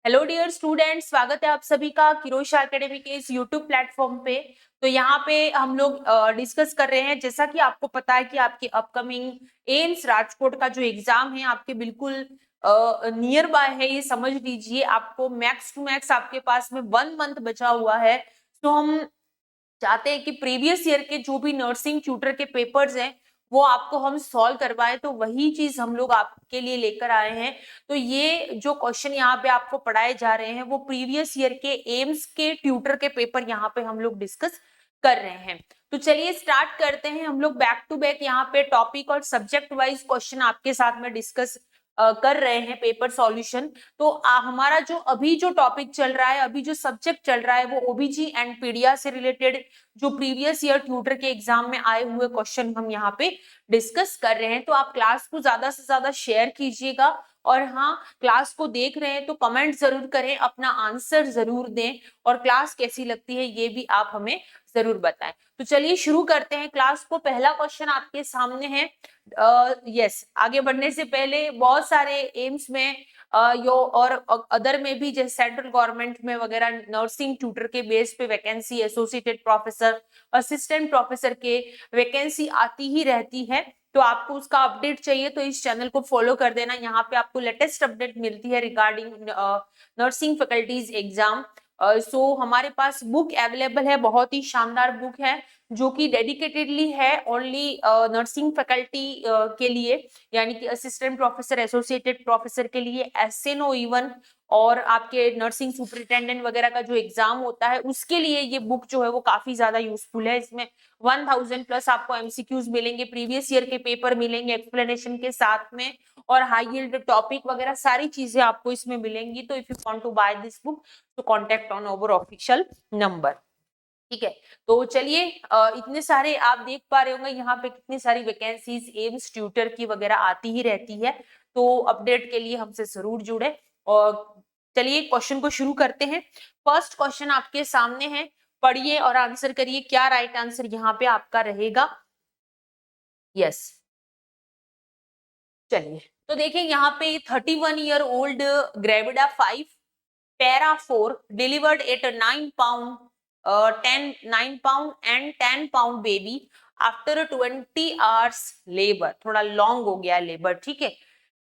Hello dear student, स्वागत है आप सभी का किरोशा एकेडमी के इस यूट्यूब प्लेटफॉर्म पे। तो यहाँ पे हम लोग डिस्कस कर रहे हैं, जैसा कि आपको पता है कि आपके अपकमिंग एम्स राजकोट का जो एग्जाम है आपके बिल्कुल नियर बाय है। ये समझ लीजिए, आपको मैक्स टू मैक्स आपके पास में 1 मंथ बचा हुआ है। तो हम चाहते हैं कि प्रीवियस ईयर के जो भी नर्सिंग ट्यूटर के पेपर्स हैं वो आपको हम सॉल्व करवाएं, तो वही चीज हम लोग आपके लिए लेकर आए हैं। तो ये जो क्वेश्चन यहाँ पे आपको पढ़ाए जा रहे हैं वो प्रीवियस ईयर के एम्स के ट्यूटर के पेपर यहाँ पे हम लोग डिस्कस कर रहे हैं। तो चलिए स्टार्ट करते हैं। हम लोग बैक टू बैक यहाँ पे टॉपिक और सब्जेक्ट वाइज क्वेश्चन आपके साथ में डिस्कस कर रहे हैं, पेपर सॉल्यूशन। तो हमारा जो अभी जो टॉपिक चल रहा है, अभी जो सब्जेक्ट चल रहा है वो ओबीजी एंड पीडिया से रिलेटेड जो प्रीवियस ईयर ट्यूटर के एग्जाम में आए हुए क्वेश्चन हम यहाँ पे डिस्कस कर रहे हैं। तो आप क्लास को ज्यादा से ज्यादा शेयर कीजिएगा, और हाँ, क्लास को देख रहे हैं तो कमेंट जरूर करें, अपना आंसर जरूर दें, और क्लास कैसी लगती है ये भी आप हमें जरूर बताएं। तो चलिए शुरू करते हैं क्लास को। पहला क्वेश्चन आपके सामने है। यस, आगे बढ़ने से पहले बहुत सारे एम्स में यो और अदर में भी, जैसे सेंट्रल गवर्नमेंट में वगैरह नर्सिंग ट्यूटर के बेस पे vacancy, associated professor, assistant professor के वैकेंसी आती ही रहती है। तो आपको उसका अपडेट चाहिए तो इस चैनल को फॉलो कर देना। यहाँ पे आपको लेटेस्ट अपडेट मिलती है रिगार्डिंग नर्सिंग फैकल्टीज एग्जाम। सो हमारे पास बुक अवेलेबल है, बहुत ही शानदार बुक है जो कि डेडिकेटेडली है ओनली नर्सिंग फैकल्टी के लिए, यानी कि असिस्टेंट प्रोफेसर, एसोसिएटेड प्रोफेसर के लिए, एसएनओ इवन, और आपके नर्सिंग सुपरिटेंडेंट वगैरह का जो एग्जाम होता है उसके लिए ये बुक जो है वो काफी ज्यादा यूजफुल है। इसमें 1000 प्लस आपको एमसीक्यूज मिलेंगे, प्रीवियस ईयर के पेपर मिलेंगे एक्सप्लेनेशन के साथ में, और हाई यील्ड टॉपिक वगैरह सारी चीजें आपको इसमें मिलेंगी। तो if you want to buy this book तो contact on our official number. ठीक है, तो चलिए इतने सारे आप देख पा रहे होंगे यहाँ पे कितनी सारी वैकेंसीज एम्स ट्यूटर की वगैरह आती ही रहती है। तो अपडेट के लिए हमसे जरूर जुड़े। और चलिए क्वेश्चन को शुरू करते हैं। फर्स्ट क्वेश्चन आपके सामने है, पढ़िए और आंसर करिए। क्या राइट आंसर यहाँ पे आपका रहेगा? यस, चलिए तो देखिए यहाँ पे 31 year old gravida 5 para 4 delivered at 9 pound 9 pound and 10 pound baby after 20 hours labour. थोड़ा लॉन्ग हो गया लेबर, ठीक है।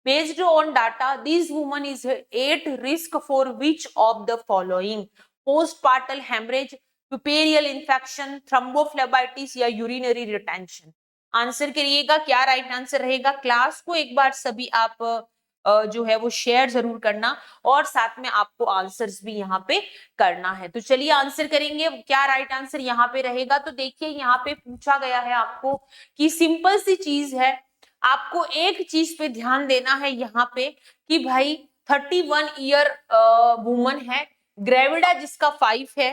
Based on data this woman is at risk for which of the following? Postpartal haemorrhage, puerperal infection, thrombophlebitis या urinary retention. Answer करिएगा, क्या right answer रहेगा। Class को एक बार सभी आप जो है वो शेयर जरूर करना, और साथ में आपको आंसर्स भी यहाँ पे करना है। तो चलिए आंसर करेंगे, क्या राइट आंसर यहाँ पे रहेगा। तो देखिए यहाँ पे पूछा गया है आपको कि सिंपल सी चीज है, आपको एक चीज पे ध्यान देना है यहाँ पे कि भाई 31 ईयर वुमन है, ग्रेविडा जिसका 5 है,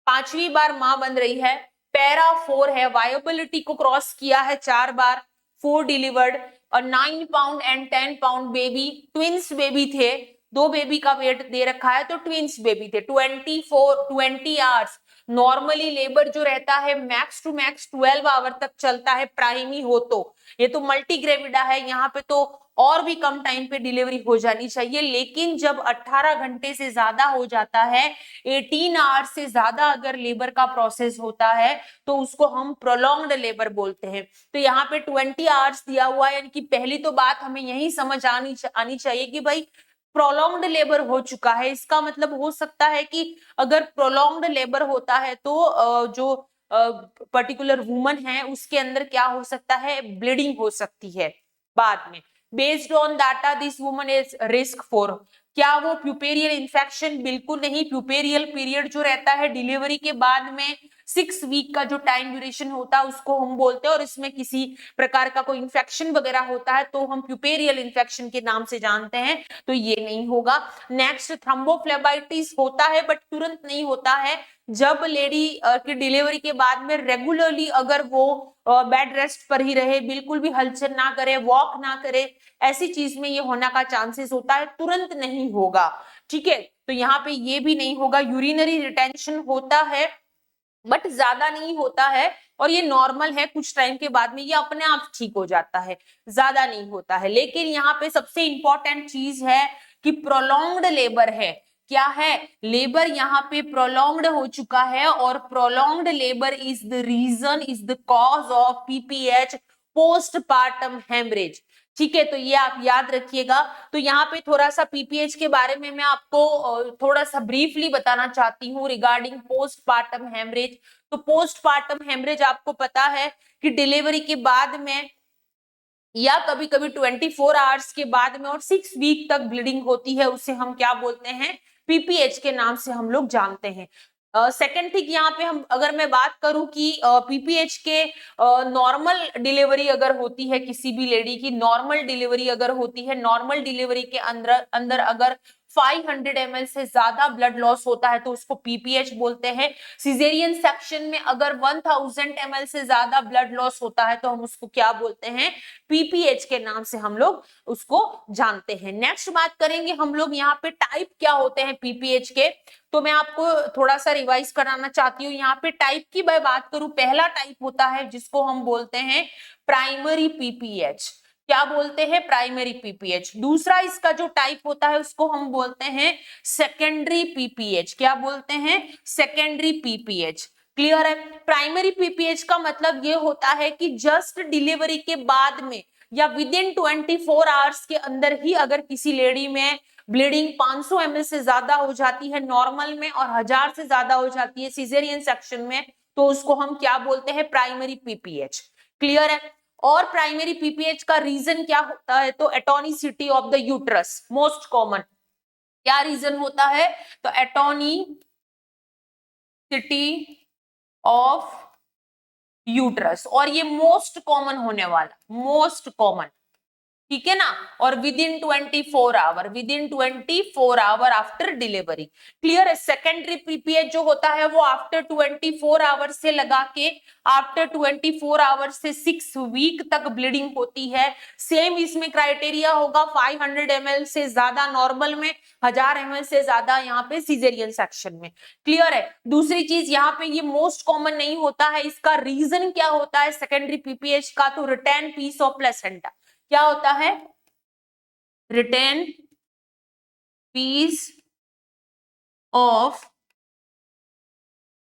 5वीं बार मां बन रही है, पैरा 4 है, वायबिलिटी को क्रॉस किया है 4 बार, 4 डिलीवर्ड, और 9 pound and 10 pound baby, twins baby थे, 2 बेबी का वेट दे रखा है तो ट्विंस बेबी थे। 20 आवर्स नॉर्मली लेबर जो रहता है मैक्स टू मैक्स 12 आवर तक चलता है प्राइमी हो तो। ये तो मल्टी ग्रेविडा है, यहाँ पे तो और भी कम टाइम पे डिलीवरी हो जानी चाहिए, लेकिन जब 18 घंटे से ज्यादा हो जाता है, 18 आवर्स से ज्यादा अगर लेबर का प्रोसेस होता है तो उसको हम प्रोलॉन्ग्ड लेबर बोलते हैं। तो यहाँ पे 20 आवर्स दिया हुआ है, यानी कि पहली तो बात हमें यही समझ आनी चाहिए कि भाई प्रोलॉन्ग्ड लेबर हो चुका है। इसका मतलब हो सकता है कि अगर प्रोलॉन्ग्ड लेबर होता है तो जो पर्टिकुलर वुमन है उसके अंदर क्या हो सकता है, ब्लीडिंग हो सकती है बाद में। Based on data this woman is risk for, क्या वो प्यूपेरियल इन्फेक्शन? बिल्कुल नहीं। प्यूपेरियल पीरियड जो रहता है डिलीवरी के बाद में 6 वीक का जो टाइम ड्यूरेशन होता है उसको हम बोलते हैं, और इसमें किसी प्रकार का कोई इन्फेक्शन वगैरह होता है तो हम प्यूपेरियल इन्फेक्शन के नाम से जानते हैं, तो ये नहीं होगा। नेक्स्ट, थ्रोम्बोफ्लेबाइटिस होता है बट तुरंत नहीं होता है। जब लेडी की डिलीवरी के बाद में रेगुलरली अगर वो बेड रेस्ट पर ही रहे, बिल्कुल भी हलचल ना करे, वॉक ना करे, ऐसी चीज में ये होने का चांसेस होता है, तुरंत नहीं होगा। ठीक है, तो यहाँ पे ये भी नहीं होगा। यूरिनरी रिटेंशन होता है बट ज्यादा नहीं होता है, और ये नॉर्मल है, कुछ टाइम के बाद में ये अपने आप ठीक हो जाता है, ज्यादा नहीं होता है। लेकिन यहाँ पे सबसे इंपॉर्टेंट चीज है कि प्रोलॉन्ग्ड लेबर है, क्या है, लेबर यहाँ पे प्रोलॉन्ग्ड हो चुका है और prolonged labour is the reason, is the cause of PPH, postpartum haemorrhage. ठीक है, तो ये आप याद रखिएगा। तो यहाँ पे थोड़ा सा पीपीएच के बारे में मैं आपको थोड़ा सा ब्रीफली बताना चाहती हूँ रिगार्डिंग पोस्टपार्टम हेमरेज। तो पोस्टपार्टम हेमरेज आपको पता है कि डिलीवरी के बाद में या कभी कभी 24 आवर्स के बाद में और 6 वीक तक ब्लीडिंग होती है, उसे हम क्या बोलते हैं, पीपीएच के नाम से हम लोग जानते हैं। सेकेंड थिंग यहाँ पे हम अगर मैं बात करूं कि पीपीएच के नॉर्मल डिलीवरी अगर होती है, किसी भी लेडी की नॉर्मल डिलीवरी अगर होती है, नॉर्मल डिलीवरी के अंदर अंदर अगर 500 ml से ज्यादा ब्लड लॉस होता है तो उसको पीपीएच बोलते हैं। सिजेरियन सेक्शन में अगर 1000 ml से ज्यादा ब्लड लॉस होता है तो हम उसको क्या बोलते हैं, पीपीएच के नाम से हम लोग उसको जानते हैं। नेक्स्ट बात करेंगे हम लोग यहाँ पे टाइप क्या होते हैं पीपीएच के। तो मैं आपको थोड़ा सा रिवाइज कराना चाहती हूँ। यहाँ पे टाइप की मैं बात करूं, पहला टाइप होता है जिसको हम बोलते हैं प्राइमरी पीपीएच। क्या बोलते हैं, प्राइमरी पीपीएच। दूसरा इसका जो टाइप होता है उसको हम बोलते हैं सेकेंडरी पीपीएच। क्या बोलते हैं, सेकेंडरी पीपीएच। क्लियर है। प्राइमरी पीपीएच का मतलब ये होता है कि जस्ट डिलीवरी के बाद में या विद इन 24 आवर्स के अंदर ही अगर किसी लेडी में ब्लीडिंग 500 ml से ज्यादा हो जाती है नॉर्मल में और 1000 से ज्यादा हो जाती है सिजेरियन सेक्शन में, तो उसको हम क्या बोलते हैं, प्राइमरी पीपीएच। क्लियर है। और प्राइमरी पीपीएच का रीजन क्या होता है, तो atonicity of the uterus, most common क्या रीजन होता है, तो एटोनिसिटी ऑफ यूट्रस, और ये मोस्ट कॉमन होने वाला, मोस्ट कॉमन, ठीक है ना। और within 24 hour, within 24 hour after delivery. Clear है। सेकेंडरी पीपीएच जो होता है वो आफ्टर 24 आवर से लगा के आफ्टर 24 आवर से 6 वीक तक ब्लीडिंग होती है। सेम इसमें क्राइटेरिया होगा, 500 ml से ज्यादा नॉर्मल में, 1000 ml से ज्यादा यहाँ पे सिजेरियन सेक्शन में। क्लियर है। दूसरी चीज यहाँ पे ये मोस्ट कॉमन नहीं होता है, इसका रीजन क्या होता है सेकेंडरी पीपीएच का, तो रिटेन पीस ऑफ प्लेसेंटा। क्या होता है, retained piece of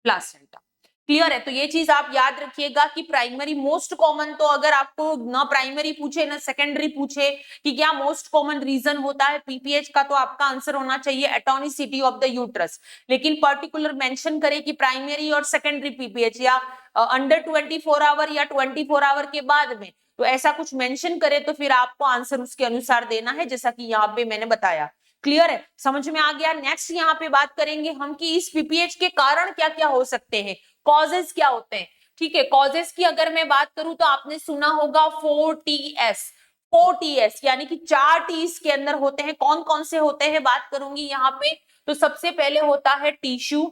placenta. Clear है। तो ये चीज आप याद रखिएगा कि प्राइमरी मोस्ट कॉमन, तो अगर आपको ना प्राइमरी पूछे ना सेकेंडरी पूछे कि क्या मोस्ट कॉमन रीजन होता है पीपीएच का, तो आपका आंसर होना चाहिए एटोनिसिटी ऑफ द यूट्रस। लेकिन पर्टिकुलर मेंशन करे कि प्राइमरी और सेकेंडरी पीपीएच या अंडर 24 आवर या 24 आवर के बाद में, तो ऐसा कुछ मेंशन करे तो फिर आपको आंसर उसके अनुसार देना है, जैसा कि यहाँ पे मैंने बताया। क्लियर है, समझ में आ गया। नेक्स्ट यहाँ पे बात करेंगे हम कि इस पीपीएच के कारण क्या क्या हो सकते हैं, कॉजेस क्या होते हैं। ठीक है, कॉजेस की अगर मैं बात करूं तो आपने सुना होगा 4TS, 4TS यानी कि 4 टीज के अंदर होते हैं। कौन कौन से होते हैं बात करूंगी यहाँ पे। तो सबसे पहले होता है tissue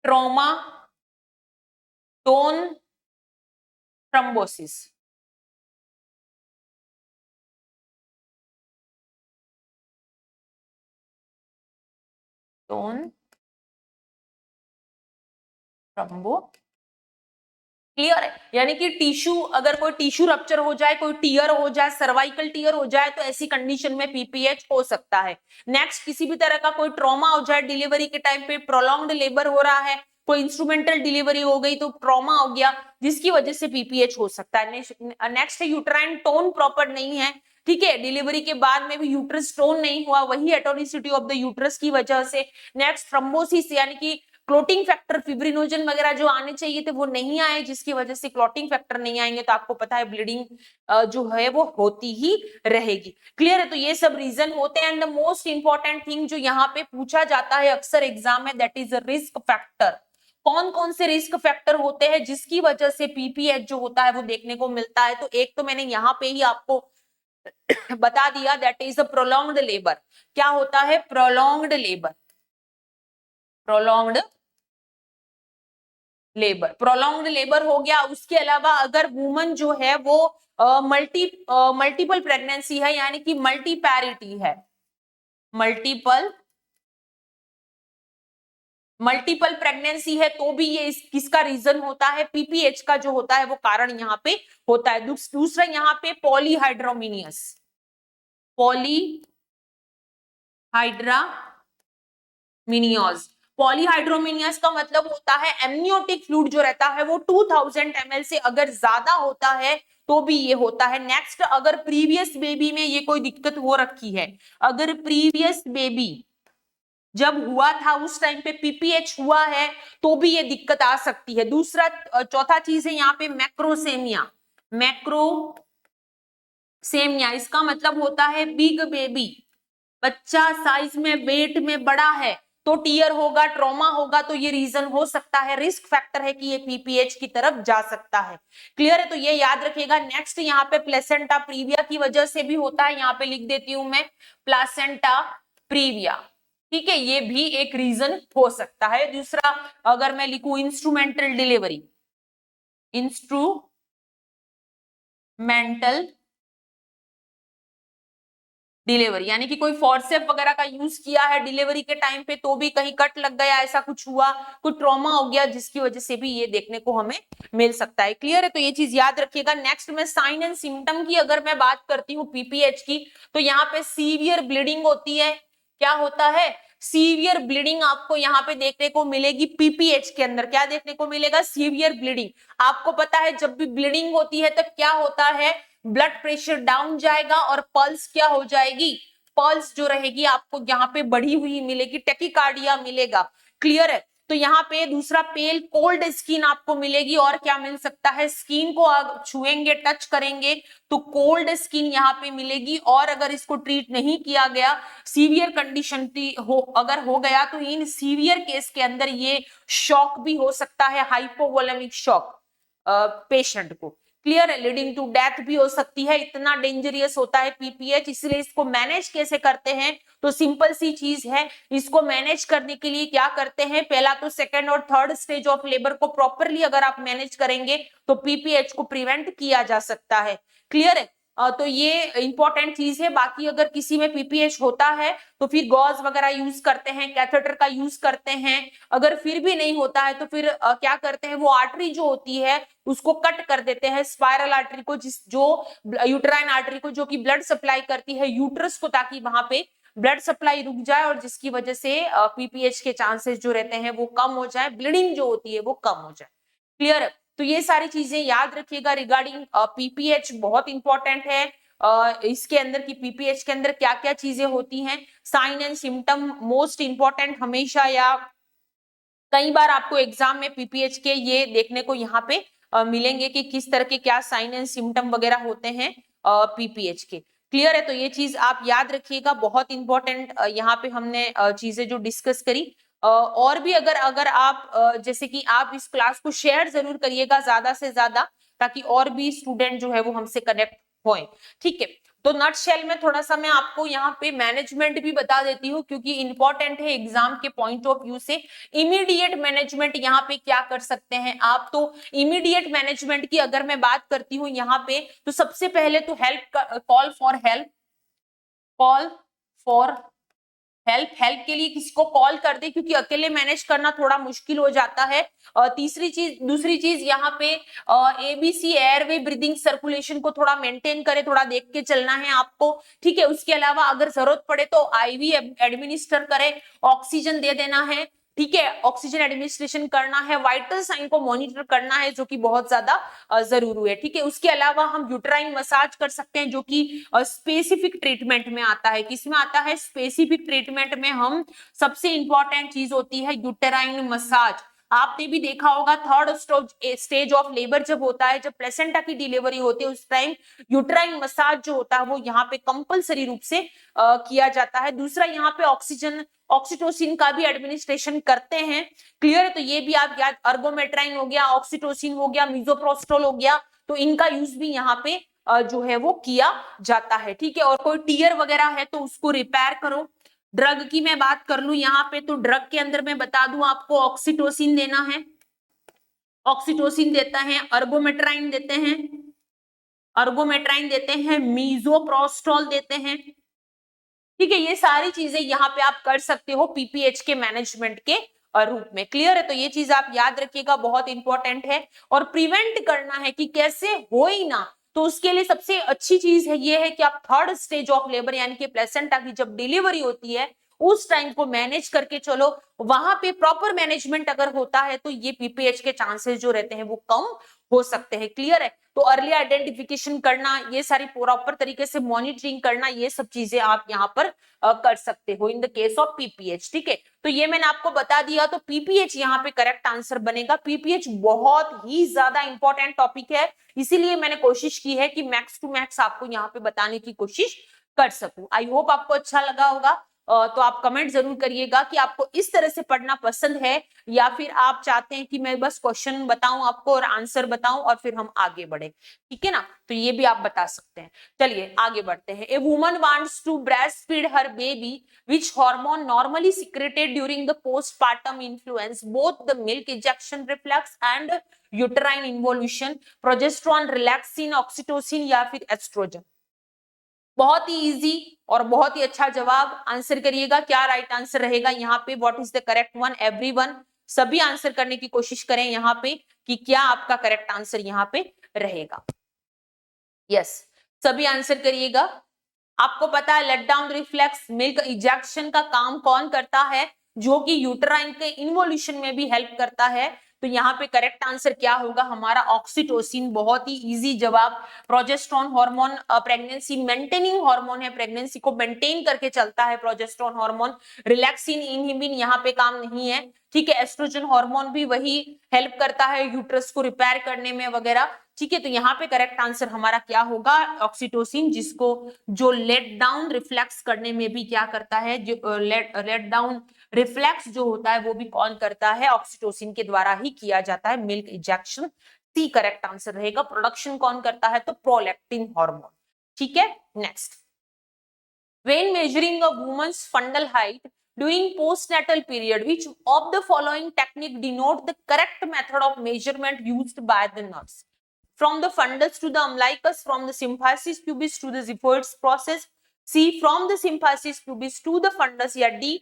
trauma, tone thrombosis. Tone thrombo, clear है। यानी कि टिश्यू, अगर कोई टिश्यू रप्चर हो जाए, कोई टीयर हो जाए, सर्वाइकल टीयर हो जाए, तो ऐसी कंडीशन में पीपीएच हो सकता है। नेक्स्ट, किसी भी तरह का कोई ट्रॉमा हो जाए, डिलीवरी के टाइम पे प्रोलॉन्ग्ड लेबर हो रहा है, कोई इंस्ट्रूमेंटल डिलीवरी हो गई तो ट्रॉमा हो गया, जिसकी वजह से पीपीएच हो सकता है। नेक्स्ट, यूट्राइन टोन प्रॉपर नहीं है, ठीक है, डिलीवरी के बाद में भी यूट्रस टोन नहीं हुआ, वही एटोनिसिटी ऑफ द यूट्रस की वजह से। नेक्स्ट, थ्रोम्बोसिस यानी कि क्लोटिंग फैक्टर, फिब्रिनोजन वगैरह जो आने चाहिए थे वो नहीं आए, जिसकी वजह से क्लोटिंग फैक्टर नहीं आएंगे तो आपको पता है ब्लीडिंग जो है वो होती ही रहेगी। क्लियर है। तो ये सब रीजन होते हैं। And the most important thing जो यहाँ पे पूछा जाता है अक्सर एग्जाम में, दैट इज रिस्क फैक्टर। कौन कौन से रिस्क फैक्टर होते हैं जिसकी वजह से पीपीएच जो होता है वो देखने को मिलता है। तो एक तो मैंने यहाँ पे ही आपको बता दिया, दैट इज प्रोलॉन्ग्ड लेबर। क्या होता है, prolonged labour, prolonged labour, prolonged labour हो गया। उसके अलावा अगर वुमन जो है वो मल्टीपल प्रेगनेंसी है, यानी कि मल्टी पैरिटी है, मल्टीपल प्रेगनेंसी है, तो भी ये किसका रीजन होता है, पीपीएच का जो होता है वो कारण यहाँ पे होता है। दूसरा यहाँ पे पॉलीहाइड्रोमिनियस, पॉलीहाइड्रा मिनियोज। पॉलीहाइड्रोमिनियस का मतलब होता है एमनियोटिक फ्लूइड जो रहता है वो 2000 ml से अगर ज्यादा होता है तो भी ये होता है। नेक्स्ट, अगर प्रीवियस बेबी में ये कोई दिक्कत हो रखी है, अगर प्रीवियस बेबी जब हुआ था उस टाइम पे पीपीएच हुआ है तो भी ये दिक्कत आ सकती है। दूसरा, चौथा चीज है यहाँ पे मैक्रोसेमिया। मैक्रोसेमिया इसका मतलब होता है बिग बेबी, बच्चा साइज में वेट में बड़ा है तो टीयर होगा, ट्रॉमा होगा, तो ये रीजन हो सकता है, रिस्क फैक्टर है कि ये पीपीएच की तरफ जा सकता है। क्लियर है, तो ये याद रखिएगा। नेक्स्ट, यहाँ पे प्लेसेंटा प्रीविया की वजह से भी होता है, यहाँ पे लिख देती हूं मैं प्लेसेंटा प्रीविया। ठीक है, ये भी एक रीजन हो सकता है। दूसरा, अगर मैं लिखूं इंस्ट्रूमेंटल डिलीवरी, इंस्ट्रूमेंटल डिलीवरी यानी कि कोई फोर्सेप वगैरह का यूज किया है डिलीवरी के टाइम पे तो भी कहीं कट लग गया, ऐसा कुछ हुआ, कोई ट्रॉमा हो गया जिसकी वजह से भी ये देखने को हमें मिल सकता है। क्लियर है, तो ये चीज याद रखिएगा। नेक्स्ट में साइन एंड सिम्टम की अगर मैं बात करती हूँ पीपीएच की, तो यहाँ पे सीवियर ब्लीडिंग होती है। क्या होता है? सीवियर ब्लीडिंग आपको यहाँ पे देखने को मिलेगी पीपीएच के अंदर। क्या देखने को मिलेगा? Severe bleeding. आपको पता है जब भी ब्लीडिंग होती है तब क्या होता है? ब्लड प्रेशर डाउन जाएगा और पल्स क्या हो जाएगी? पल्स जो रहेगी आपको यहाँ पे बढ़ी हुई मिलेगी, टेकिकार्डिया मिलेगा। क्लियर है, तो यहाँ पे दूसरा, पेल कोल्ड स्किन आपको मिलेगी। और क्या मिल सकता है? स्किन को छुएंगे, टच करेंगे तो कोल्ड स्किन यहाँ पे मिलेगी। और अगर इसको ट्रीट नहीं किया गया, सीवियर कंडीशन अगर हो गया, तो इन सीवियर केस के अंदर ये शॉक भी हो सकता है, हाइपोवोलेमिक शॉक पेशेंट को। क्लियर है, लीडिंग टू डेथ भी हो सकती है। इतना डेंजरियस होता है पीपीएच। इसलिए इसको मैनेज कैसे करते हैं? तो सिंपल सी चीज है, इसको मैनेज करने के लिए क्या करते हैं? पहला तो सेकंड और थर्ड स्टेज ऑफ लेबर को प्रॉपरली अगर आप मैनेज करेंगे तो पीपीएच को प्रिवेंट किया जा सकता है। क्लियर है, तो ये इंपॉर्टेंट चीज है। बाकी अगर किसी में पीपीएच होता है तो फिर गॉज वगैरह यूज करते हैं, कैथेटर का यूज करते हैं। अगर फिर भी नहीं होता है तो फिर क्या करते हैं? वो आर्टरी जो होती है उसको कट कर देते हैं, स्पाइरल आर्टरी को, जो यूट्राइन आर्टरी को, जो कि ब्लड सप्लाई करती है यूट्रस को, ताकि वहां पे ब्लड सप्लाई रुक जाए और जिसकी वजह से पीपीएच के चांसेस जो रहते हैं वो कम हो जाए, ब्लीडिंग जो होती है वो कम हो जाए। क्लियर है, तो ये सारी चीजें याद रखिएगा रिगार्डिंग पीपीएच, बहुत इंपॉर्टेंट है। इसके अंदर की पीपीएच के अंदर क्या क्या चीजें होती हैं, sign and symptom most important हमेशा, या कई बार आपको एग्जाम में पीपीएच के ये देखने को यहाँ पे मिलेंगे कि किस तरह के क्या साइन एंड सिम्टम वगैरह होते हैं पीपीएच के। क्लियर है, तो ये चीज आप याद रखिएगा, बहुत इंपॉर्टेंट यहाँ पे हमने चीजें जो डिस्कस करी। और भी अगर अगर आप जैसे कि आप इस क्लास को शेयर जरूर करिएगा ज्यादा से ज्यादा, ताकि और भी स्टूडेंट जो है वो हमसे कनेक्ट होए। ठीक है, तो नट शेल में थोड़ा सा मैं आपको यहाँ पे मैनेजमेंट भी बता देती हूँ क्योंकि इंपॉर्टेंट है एग्जाम के पॉइंट ऑफ व्यू से। इमीडिएट मैनेजमेंट यहाँ पे क्या कर सकते हैं आप? तो इमीडिएट मैनेजमेंट की अगर मैं बात करती हूँ यहाँ पे, तो सबसे पहले तो call for help, call for help के लिए किसी को कॉल कर दे, क्योंकि अकेले मैनेज करना थोड़ा मुश्किल हो जाता है। दूसरी चीज यहाँ पे एबीसी, एयरवे ब्रीदिंग सर्कुलेशन को थोड़ा मेंटेन करे, थोड़ा देख के चलना है आपको। ठीक है, उसके अलावा अगर जरूरत पड़े तो आईवी एडमिनिस्टर करे, ऑक्सीजन दे देना है। ठीक है, ऑक्सीजन एडमिनिस्ट्रेशन करना है, वाइटल साइन को मॉनिटर करना है जो कि बहुत ज्यादा जरूरी है। ठीक है, उसके अलावा हम यूट्राइन मसाज कर सकते हैं जो कि स्पेसिफिक ट्रीटमेंट में आता है। किसमें आता है? स्पेसिफिक ट्रीटमेंट में हम सबसे इंपॉर्टेंट चीज होती है यूट्राइन मसाज। आपने भी देखा होगा थर्ड स्टेज ऑफ लेबर जब होता है, जब प्लेसेंटा की डिलीवरी होती है, उस टाइम यूट्राइन मसाज जो होता है वो यहाँ पे कंपलसरी रूप से किया जाता है। दूसरा, यहाँ पे ऑक्सीटोसिन का भी एडमिनिस्ट्रेशन करते हैं। क्लियर है, तो ये भी आप याद, अर्गोमेट्राइन हो गया, ऑक्सीटोसिन हो गया, मिजोप्रोस्टोल हो गया, तो इनका यूज भी यहाँ पे जो है वो किया जाता है। ठीक है, और कोई टीयर वगैरह है तो उसको रिपेयर करो। ड्रग की मैं बात कर लूं यहाँ पे, तो ड्रग के अंदर मैं बता दूं आपको, ऑक्सीटोसिन देना है, ऑक्सीटोसिन देता है, अर्गोमेट्राइन देते हैं, मिजोप्रोस्टोल देते हैं। ठीक है, ये सारी चीजें यहाँ पे आप कर सकते हो पीपीएच के मैनेजमेंट के रूप में। क्लियर है, तो ये चीज आप याद रखिएगा, बहुत इंपॉर्टेंट है। और प्रिवेंट करना है कि कैसे हो ही ना, तो उसके लिए सबसे अच्छी चीज है ये है कि आप थर्ड स्टेज ऑफ लेबर यानी कि प्लेसेंटा की जब डिलीवरी होती है उस टाइम को मैनेज करके चलो, वहां पे प्रॉपर मैनेजमेंट अगर होता है तो ये पीपीएच के चांसेस जो रहते हैं वो कम हो सकते हैं। क्लियर है? तो अर्ली आइडेंटिफिकेशन करना, ये सारी प्रॉपर तरीके से मॉनिटरिंग करना, ये सब चीजें आप यहाँ पर कर सकते हो in the case of PPH. ठीक है, तो ये मैंने आपको बता दिया, तो पीपीएच यहाँ पे करेक्ट आंसर बनेगा। पीपीएच बहुत ही ज्यादा इंपॉर्टेंट टॉपिक है, इसीलिए मैंने कोशिश की है कि मैक्स टू मैक्स आपको यहाँ पे बताने की कोशिश कर सकूं। आई होप आपको अच्छा लगा होगा। तो आप कमेंट जरूर करिएगा कि आपको इस तरह से पढ़ना पसंद है या फिर आप चाहते हैं कि मैं बस क्वेश्चन बताऊं आपको और आंसर बताऊं और फिर हम आगे बढ़े। ठीक है ना, तो ये भी आप बता सकते हैं। चलिए आगे बढ़ते हैं। A woman wants to breastfeed her baby, which hormone normally secreted during the postpartum influence both the milk ejection reflex and uterine involution, progesterone, relaxin, oxytocin या फिर एस्ट्रोजन। बहुत ही इजी और बहुत ही अच्छा जवाब। आंसर करिएगा क्या राइट आंसर रहेगा यहाँ पे। What is the correct one? Everyone सभी आंसर करने की कोशिश करें यहाँ पे कि क्या आपका करेक्ट आंसर यहाँ पे रहेगा। यस, सभी आंसर करिएगा। आपको पता है let down reflex milk ejection का काम कौन करता है? जो कि यूट्राइन के इन्वोल्यूशन में भी हेल्प करता है। तो यहाँ पे करेक्ट आंसर क्या होगा हमारा? ऑक्सीटोसिन। बहुत ही इजी जवाब। Progesterone hormone pregnancy maintaining hormone है, प्रेगनेंसी को मेंटेन करके चलता है प्रोजेस्टेरोन हार्मोन। रिलैक्सिन इनहिबिन यहाँ पे काम नहीं है। ठीक है, एस्ट्रोजन हार्मोन भी वही हेल्प करता है यूट्रस को रिपेयर करने में वगैरह। ठीक है, तो यहाँ पे करेक्ट आंसर हमारा क्या होगा? ऑक्सीटोसिन, जिसको जो लेट डाउन रिफ्लेक्स करने में भी क्या करता है? जो लेट डाउन रिफ्लेक्स जो होता है वो भी कौन करता है? ऑक्सीटोसिन के द्वारा ही किया जाता है। Milk ejection C correct answer रहेगा। प्रोडक्शन कौन करता है? तो प्रोलैक्टिन हार्मोन। ठीक है, next. When measuring a woman's fundal height during postnatal period, which of the following technique denote the correct method of measurement used by the nurse? From the fundus to the umbilicus, from the symphysis pubis to the xiphoids process, C from the symphysis pubis to the fundus, या D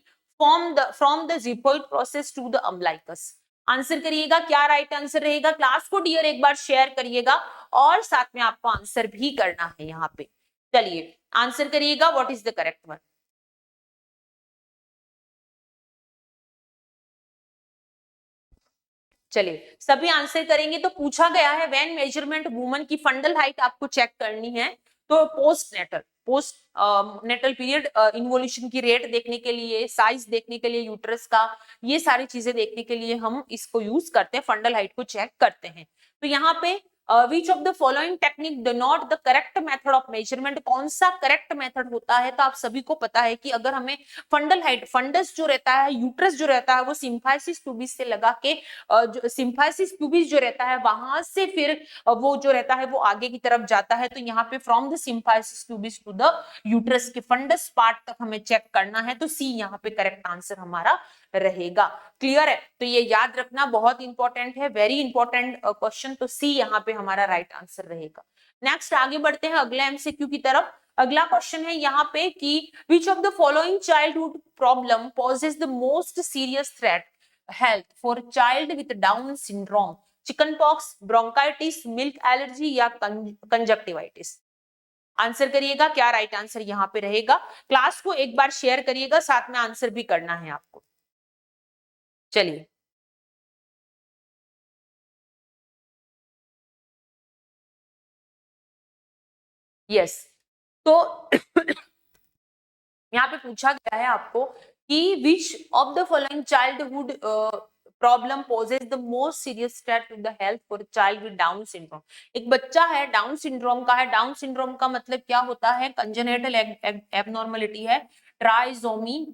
from the xiphoid process to the umbilicus। Answer करिएगा क्या right answer रहेगा। Class को dear एक बार share करिएगा और साथ में आपको आंसर भी करना है यहाँ पे। चलिए आंसर करिएगा what is the correct one. चलिए सभी आंसर करेंगे। तो पूछा गया है व्हेन मेजरमेंट वुमन की फंडल हाइट आपको चेक करनी है, तो पोस्ट नेटल पीरियड इन्वोल्यूशन की रेट देखने के लिए, साइज देखने के लिए यूट्रस का, ये सारी चीजें देखने के लिए हम इसको यूज करते हैं, फंडल हाइट को चेक करते हैं। तो यहाँ पे विच of the following technique denote the correct method of measurement, कौन सा करेक्ट मेथड होता है? तो आप सभी को पता है कि अगर हमें फंडल हाइट, फंडस जो रहता है, यूट्रस जो रहता है, वो सिम्फाइसिस प्यूबिस से लगा के जो सिम्फाइसिस प्यूबिस जो रहता है वहां से फिर वो जो रहता है वो आगे की तरफ जाता है। तो यहाँ पे from the symphysis pubis to the uterus के फंडस पार्ट तक हमें चेक करना है। तो सी यहाँ पे करेक्ट आंसर हमारा रहेगा। क्लियर है? तो ये याद रखना बहुत इंपॉर्टेंट है, वेरी इंपॉर्टेंट क्वेश्चन। तो सी यहाँ पे हमारा राइट आंसर रहेगा। नेक्स्ट आगे बढ़ते हैं अगले एमसीक्यू की तरफ। अगला क्वेश्चन है यहाँ पे कि which of the following childhood problem poses the most serious threat health for child with Down syndrome? Chicken pox, bronchitis, milk allergy या कंजक्टिवाइटिस? आंसर करिएगा क्या राइट आंसर यहाँ पे रहेगा। क्लास को एक बार शेयर करिएगा, साथ में आंसर भी करना है आपको। चलिए यस, तो यहाँ पे पूछा गया है आपको कि which of the following childhood problem poses the most serious threat to the health for child with Down syndrome. एक बच्चा है डाउन सिंड्रोम का है। डाउन सिंड्रोम का मतलब क्या होता है? कंजेनिटल एबनॉर्मलिटी है, ट्राइसोमी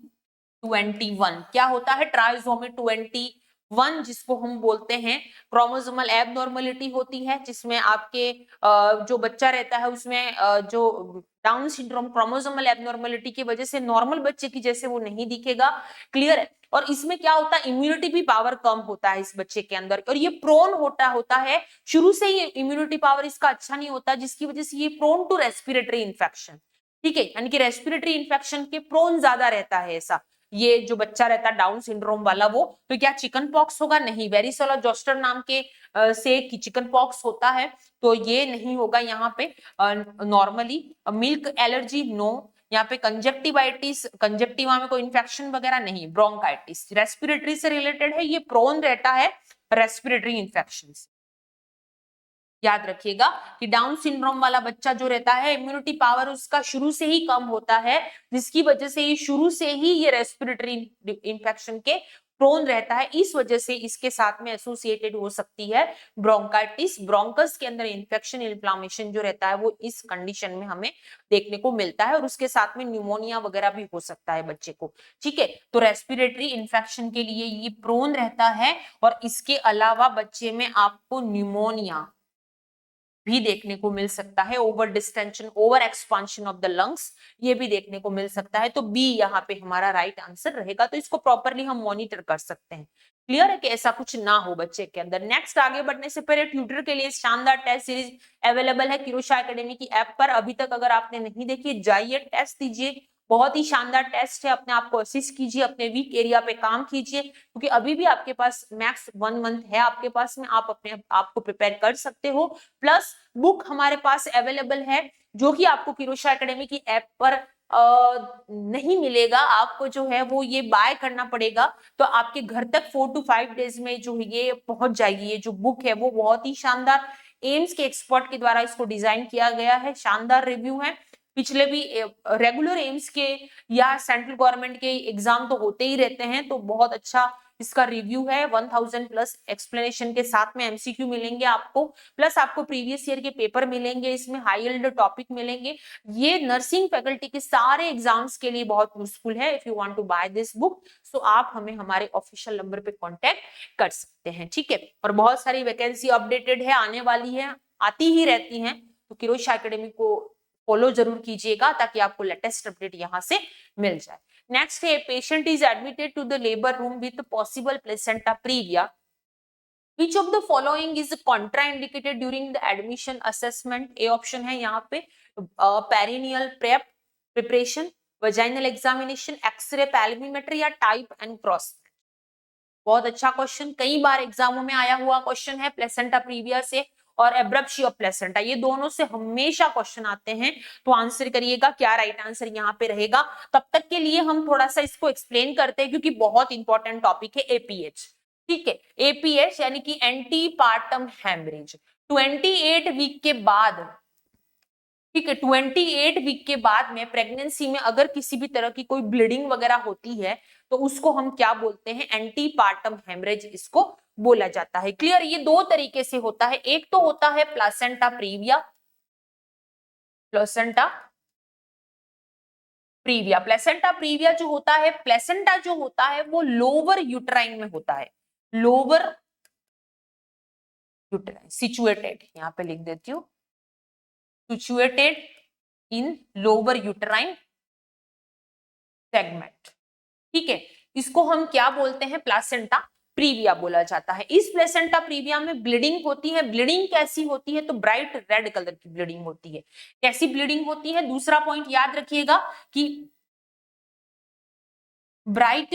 21। क्या होता है? ट्राइसोमी 21, जिसको हम बोलते हैं क्रोमोसोमल एबनॉर्मलिटी होती है, जिसमें आपके जो बच्चा रहता है उसमें जो डाउन सिंड्रोम क्रोमोसोमल एबनॉर्मलिटी की वजह से नॉर्मल बच्चे की जैसे वो नहीं दिखेगा। क्लियर है? और इसमें क्या होता है? इम्यूनिटी भी पावर कम होता है इस बच्चे के अंदर, और ये प्रोन होता है शुरू से ही इम्यूनिटी पावर इसका अच्छा नहीं होता, जिसकी वजह से ये प्रोन टू रेस्पिरेटरी इन्फेक्शन। ठीक है, यानी कि रेस्पिरेटरी इन्फेक्शन के प्रोन ज्यादा रहता है ऐसा ये जो बच्चा रहता है डाउन सिंड्रोम वाला वो। तो क्या चिकन पॉक्स होगा? नहीं। वेरिसोला जोस्टर नाम के से की चिकन पॉक्स होता है, तो ये नहीं होगा यहाँ पे। नॉर्मली मिल्क एलर्जी नो, यहाँ पे कंजक्टिवाइटिस, कंजक्टिवा में कोई इन्फेक्शन वगैरह नहीं, ब्रोंकाइटिस रेस्पिरेटरी से रिलेटेड है, ये प्रोन रहता है रेस्पिरेटरी इन्फेक्शन से। याद रखिएगा कि डाउन सिंड्रोम वाला बच्चा जो रहता है इम्यूनिटी पावर उसका शुरू से ही कम होता है, जिसकी वजह से ये शुरू से ही ये रेस्पिरेटरी इन्फेक्शन के प्रोन रहता है। इस वजह से इसके साथ में एसोसिएटेड हो सकती है ब्रोंकाइटिस, ब्रोंकस के अंदर इन्फेक्शन इन्फ्लामेशन जो रहता है वो इस कंडीशन में हमें देखने को मिलता है, और उसके साथ में न्यूमोनिया वगैरह भी हो सकता है बच्चे को। ठीक है, तो रेस्पिरेटरी इन्फेक्शन के लिए ये प्रोन रहता है, और इसके अलावा बच्चे में आपको न्यूमोनिया भी देखने को मिल सकता है, over distension, over expansion of the lungs, ये भी देखने को मिल सकता है। तो बी यहाँ पे हमारा राइट आंसर रहेगा। तो इसको प्रॉपरली हम मॉनिटर कर सकते हैं। क्लियर है कि ऐसा कुछ ना हो बच्चे के अंदर। नेक्स्ट आगे बढ़ने से पहले ट्यूटर के लिए शानदार टेस्ट सीरीज अवेलेबल है किरोशा एकेडमी की ऐप पर। अभी तक अगर आपने नहीं देखी, जाइए टेस्ट दीजिए, बहुत ही शानदार टेस्ट है। अपने आप को असिस्ट कीजिए, अपने वीक एरिया पे काम कीजिए, क्योंकि अभी भी आपके पास मैक्स 1 मंथ है आपके पास में, आप अपने आप को प्रिपेयर कर सकते हो। प्लस बुक हमारे पास अवेलेबल है जो कि आपको किरोशा एकेडमी की ऐप पर नहीं मिलेगा, आपको जो है वो ये बाय करना पड़ेगा। तो आपके घर तक 4 to 5 डेज में जो ये पहुंच जाएगी। ये जो बुक है वो बहुत ही शानदार एम्स के एक्सपर्ट के द्वारा इसको डिजाइन किया गया है, शानदार रिव्यू है। पिछले भी रेगुलर एम्स के या सेंट्रल गवर्नमेंट के एग्जाम तो होते ही रहते हैं, तो बहुत अच्छा इसका रिव्यू है। 1000 प्लस एक्सप्लेनेशन के साथ में एमसीक्यू मिलेंगे आपको, प्लस आपको प्रीवियस ईयर के पेपर मिलेंगे, इसमें हाई यील्ड टॉपिक मिलेंगे। ये नर्सिंग फैकल्टी के सारे एग्जाम्स के लिए बहुत यूजफुल है। If you want to buy this book so आप हमें हमारे ऑफिशियल नंबर पे कांटेक्ट कर सकते हैं। ठीक है, और बहुत सारी वैकेंसी अपडेटेड है, आने वाली है, आती ही रहती हैं, तो किरोशा एकेडमी को फॉलो जरूर कीजिएगा ताकि आपको लेटेस्ट अपडेट यहाँ से मिल जाए। नेक्स्ट है, patient is admitted to the labour room with possible placenta previa, which of the following is contraindicated during the admission assessment? A option है यहाँ पे perineal preparation, vaginal examination, X-ray, pelvimetry या type and cross. बहुत अच्छा question, कई बार एग्जामों में आया हुआ क्वेश्चन है प्लेसेंटा प्रीविया से और एब्रप्शी ऑफ प्लेसेंटा, ये दोनों से हमेशा क्वेश्चन आते हैं। तो आंसर करिएगा क्या राइट आंसर यहाँ पे रहेगा। तब तक के लिए हम थोड़ा सा इसको एक्सप्लेन करते हैं क्योंकि बहुत इंपॉर्टेंट टॉपिक है एपीएच। ठीक है, एपीएच यानी कि एंटी पार्टम हेमरेज 28 वीक के बाद। ठीक है, 28 वीक के बाद में प्रेगनेंसी में अगर किसी भी तरह की कोई ब्लीडिंग वगैरह होती है तो उसको हम क्या बोलते हैं, एंटी पार्टम हेमरेज इसको बोला जाता है। क्लियर, ये दो तरीके से होता है, एक तो होता है placenta previa, placenta previa, placenta previa जो होता है, प्लेसेंटा जो होता है वो लोअर यूट्राइन में होता है, लोअर यूट्राइन सिचुएटेड, यहां पे लिख देती हूँ, situated in lower uterine segment. ठीक है, इसको हम क्या बोलते हैं, प्लासेंटा प्रीविया बोला जाता है। इस प्लेसेंटा प्रीविया में ब्लीडिंग होती है। ब्लीडिंग कैसी होती है, तो ब्राइट रेड कलर की ब्लीडिंग होती है। कैसी ब्लीडिंग होती है, दूसरा पॉइंट याद रखिएगा कि ब्राइट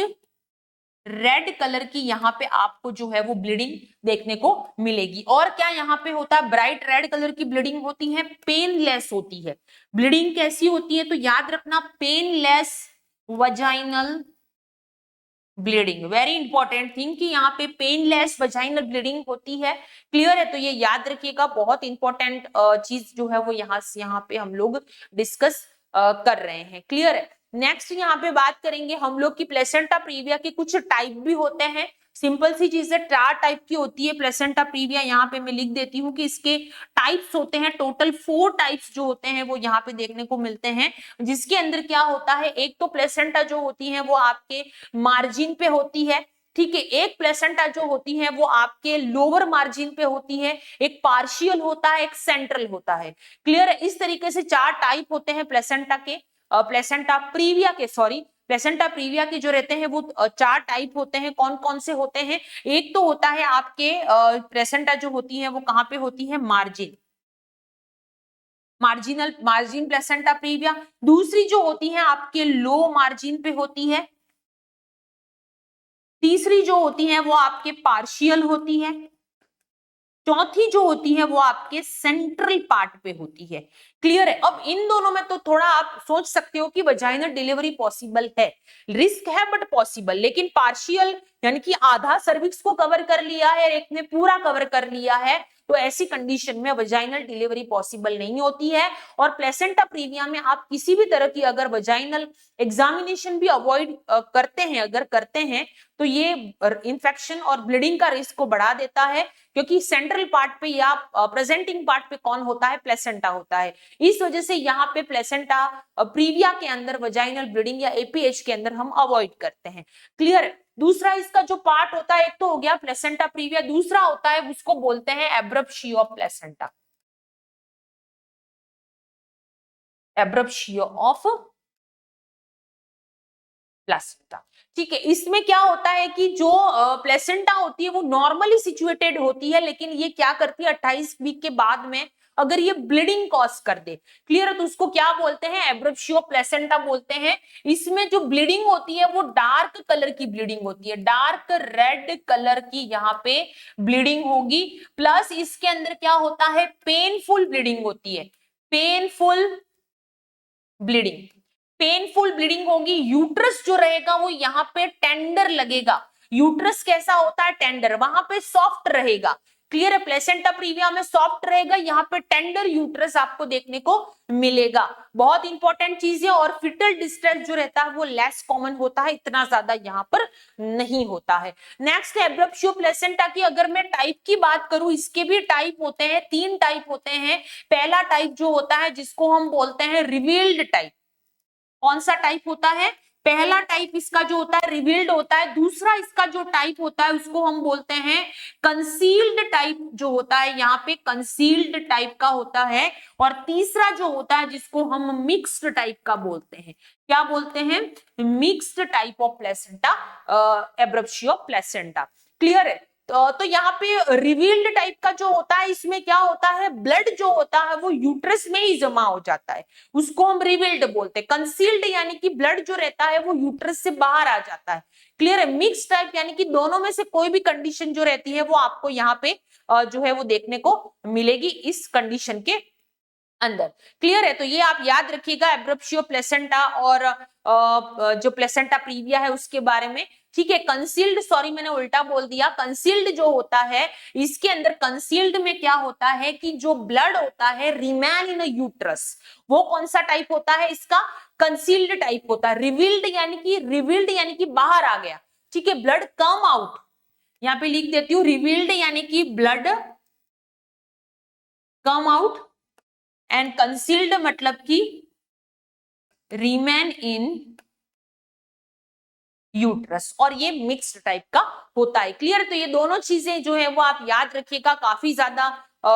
रेड कलर की यहाँ पे आपको जो है वो ब्लीडिंग देखने को मिलेगी। और क्या यहाँ पे होता है, ब्राइट रेड कलर की ब्लीडिंग होती है, पेनलेस होती है। ब्लीडिंग कैसी होती है, तो याद रखना painless vaginal bleeding, very important thing कि यहाँ पे पेनलेस वजाइनल ब्लीडिंग होती है। क्लियर है, तो ये याद रखिएगा, बहुत इंपॉर्टेंट चीज जो है वो यहाँ पे हम लोग डिस्कस कर रहे हैं। क्लियर है, नेक्स्ट यहाँ पे बात करेंगे हम लोग की प्लेसेंटा प्रीविया के कुछ टाइप भी होते हैं। सिंपल सी चीज है, 4 टाइप की होती है प्लेसेंटा प्रीविया। यहाँ पे मैं लिख देती हूँ कि इसके टाइप्स होते हैं, टोटल 4 टाइप्स जो होते हैं वो यहाँ पे देखने को मिलते हैं। जिसके अंदर क्या होता है, एक तो प्लेसेंटा जो होती है वो आपके मार्जिन पे होती है। ठीक है, एक प्लेसेंटा जो होती है वो आपके लोअर मार्जिन पे होती है, एक पार्शियल होता है, एक सेंट्रल होता है। क्लियर है, इस तरीके से 4 टाइप होते हैं प्लेसेंटा के, प्लेसेंटा प्रीविया के, सॉरी प्लेसेंटा प्रीविया के जो रहते हैं वो 4 टाइप होते हैं। कौन कौन से होते हैं, एक तो होता है आपके प्लेसेंटा जो होती है वो कहाँ पे होती है, मार्जिन, मार्जिन प्लेसेंटा प्रीविया। दूसरी जो होती है आपके लो मार्जिन पे होती है। तीसरी जो होती है वो आपके पार्शियल होती है। चौथी जो होती है वो आपके सेंट्रल पार्ट पे होती है। क्लियर है? अब इन दोनों में तो थोड़ा आप सोच सकते हो कि वजाइनल डिलीवरी पॉसिबल है, रिस्क है बट पॉसिबल, लेकिन पार्शियल यानी कि आधा सर्विक्स को कवर कर लिया है, एक ने पूरा कवर कर लिया है, तो ऐसी कंडीशन में वजाइनल डिलीवरी पॉसिबल नहीं होती है। और प्लेसेंटा प्रीविया में आप किसी भी तरह की अगर वजाइनल एग्जामिनेशन भी अवॉइड करते हैं, अगर करते हैं, तो ये इंफेक्शन और ब्लीडिंग का रिस्क को बढ़ा देता है, क्योंकि सेंट्रल पार्ट पे या प्रेजेंटिंग पार्ट पे कौन होता है? प्लेसेंटा होता है। इस वजह से यहाँ पे प्लेसेंटा प्रीविया के अंदर वजाइनल ब्लीडिंग या एपीएच के अंदर हम अवॉइड करते हैं। क्लियर है? दूसरा इसका जो पार्ट होता है, एक तो हो गया प्लेसेंटा प्रीविया, दूसरा होता है उसको बोलते हैं abruptio of placenta, abruptio of placenta. ठीक है, इसमें क्या होता है कि जो प्लेसेंटा होती है वो नॉर्मली सिचुएटेड होती है, लेकिन ये क्या करती है 28 वीक के बाद में अगर ये ब्लीडिंग कॉज कर दे, क्लियर है, तो उसको क्या बोलते हैं? एब्रप्शियो प्लेसेंटा बोलते हैं। इसमें जो ब्लीडिंग होती है वो डार्क कलर की ब्लीडिंग होती है, डार्क रेड कलर की यहाँ पे ब्लीडिंग होगी, प्लस इसके अंदर क्या होता है? पेनफुल ब्लीडिंग होती है, पेनफुल ब्लीडिंग, पेनफुल ब्लीडिंग होगी। यूट्रस जो रहेगा वो यहाँ पे टेंडर लगेगा, यूट्रस कैसा होता है? टेंडर, वहां पे सॉफ्ट रहेगा। क्लियर है? प्लेसेंटा प्रीविया में सॉफ्ट रहेगा, यहाँ पे टेंडर यूट्रस आपको देखने को मिलेगा। बहुत इंपॉर्टेंट चीज है। और फिटल डिस्ट्रेस जो रहता है वो लेस कॉमन होता है, इतना ज्यादा यहाँ पर नहीं होता है। नेक्स्ट एब्रप्शियो प्लेसेंटा की अगर मैं टाइप की बात करूं, इसके भी टाइप होते हैं, 3 टाइप होते हैं। पहला टाइप जो होता है जिसको हम बोलते हैं रिवील्ड टाइप। कौन सा टाइप होता है? पहला टाइप इसका जो होता है रिवील्ड होता है। दूसरा इसका जो टाइप होता है उसको हम बोलते हैं कंसील्ड टाइप, जो होता है यहाँ पे कंसील्ड टाइप का होता है। और तीसरा जो होता है जिसको हम मिक्स्ड टाइप का बोलते हैं, क्या बोलते हैं? Mixed type of placenta, abruptio placenta. Clear है? तो यहाँ पे रिवील्ड टाइप का जो होता है, इसमें क्या होता है? ब्लड जो होता है वो यूट्रस में ही जमा हो जाता है, उसको हम रिवील्ड बोलते हैं। कंसील्ड यानी कि ब्लड जो रहता है वो यूट्रस से बाहर आ जाता है। क्लियर है? मिक्स टाइप यानी कि दोनों में से कोई भी कंडीशन जो रहती है वो आपको यहाँ पे जो है वो देखने को मिलेगी इस कंडीशन के अंदर। क्लियर है? तो ये आप याद रखिएगा एब्रप्शियो प्लेसेंटा और जो प्लेसेंटा प्रीविया है उसके बारे में। ठीक है, कंसील्ड, सॉरी मैंने उल्टा बोल दिया, कंसील्ड जो होता है इसके अंदर कंसील्ड में क्या होता है कि जो ब्लड होता है रिमेन इन यूट्रस, वो कौन सा टाइप होता है? इसका कंसील्ड टाइप होता है। रिवील्ड यानी कि बाहर आ गया। ठीक है, ब्लड कम आउट, यहाँ पे लिख देती हूँ, रिवील्ड यानी कि blood come out and concealed मतलब कि रिमेन इन यूट्रस, और ये मिक्स्ड टाइप का होता है। क्लियर? तो ये दोनों चीजें जो है वो आप याद रखिएगा, काफी ज्यादा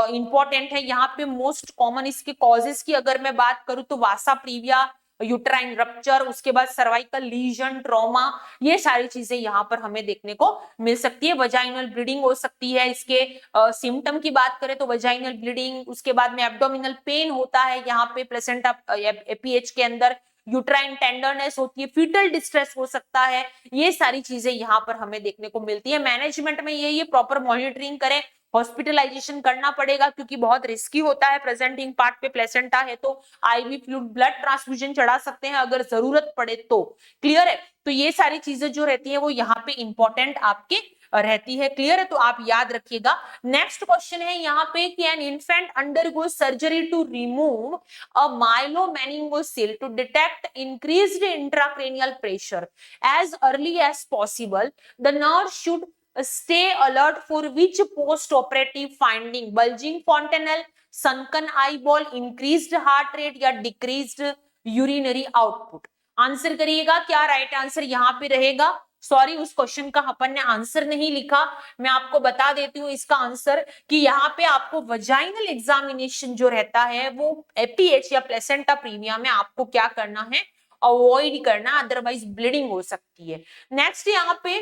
इंपॉर्टेंट है। यहाँ पे मोस्ट कॉमन इसके कॉजेस की अगर मैं बात करूं तो वासा प्रीविया, यूट्राइन रप्चर, उसके बाद सर्वाइकल लीजन, ट्रॉमा, ये सारी चीजें यहाँ पर हमें देखने को मिल सकती है। वजाइनल ब्लीडिंग हो सकती है। इसके सिम्टम की बात करें तो वजाइनल ब्लीडिंग, उसके बाद में एब्डोमिनल पेन होता है यहाँ पे प्लेसेंटा एपीएच के अंदर, यूट्राइन टेंडरनेस होती है, फीटल डिस्ट्रेस हो सकता है, ये सारी चीजें यहाँ पर हमें देखने को मिलती है। मैनेजमेंट में ये प्रॉपर मॉनिटरिंग करें, हॉस्पिटलाइजेशन करना पड़ेगा क्योंकि बहुत रिस्की होता है। प्रेजेंटिंग पार्ट पे प्लेसेंटा है तो आईवी फ्लूइड, ब्लड ट्रांसफ्यूजन चढ़ा सकते हैं अगर जरूरत पड़े तो। क्लियर है? तो ये सारी चीजें जो रहती है वो यहाँ पे इंपॉर्टेंट आपके रहती है। क्लियर है? तो आप याद रखिएगा। नेक्स्ट क्वेश्चन है यहाँ पे कि an infant undergo surgery to remove a myelomeningocele to detect increased intracranial pressure as early as possible. The nurse should stay alert for which post-operative finding? Bulging fontanelle, sunken eyeball, increased heart rate या decreased urinary output? Answer करिएगा, क्या right answer यहाँ पे रहेगा? Sorry, उस question का अपन ने answer नहीं लिखा, मैं आपको बता देती हूँ इसका आंसर कि यहाँ पे आपको वजाइनल एग्जामिनेशन जो रहता है वो एपीएच या प्लेसेंटा प्रीविया में आपको क्या करना है? अवॉइड करना, अदरवाइज ब्लीडिंग हो सकती है। नेक्स्ट यहाँ पे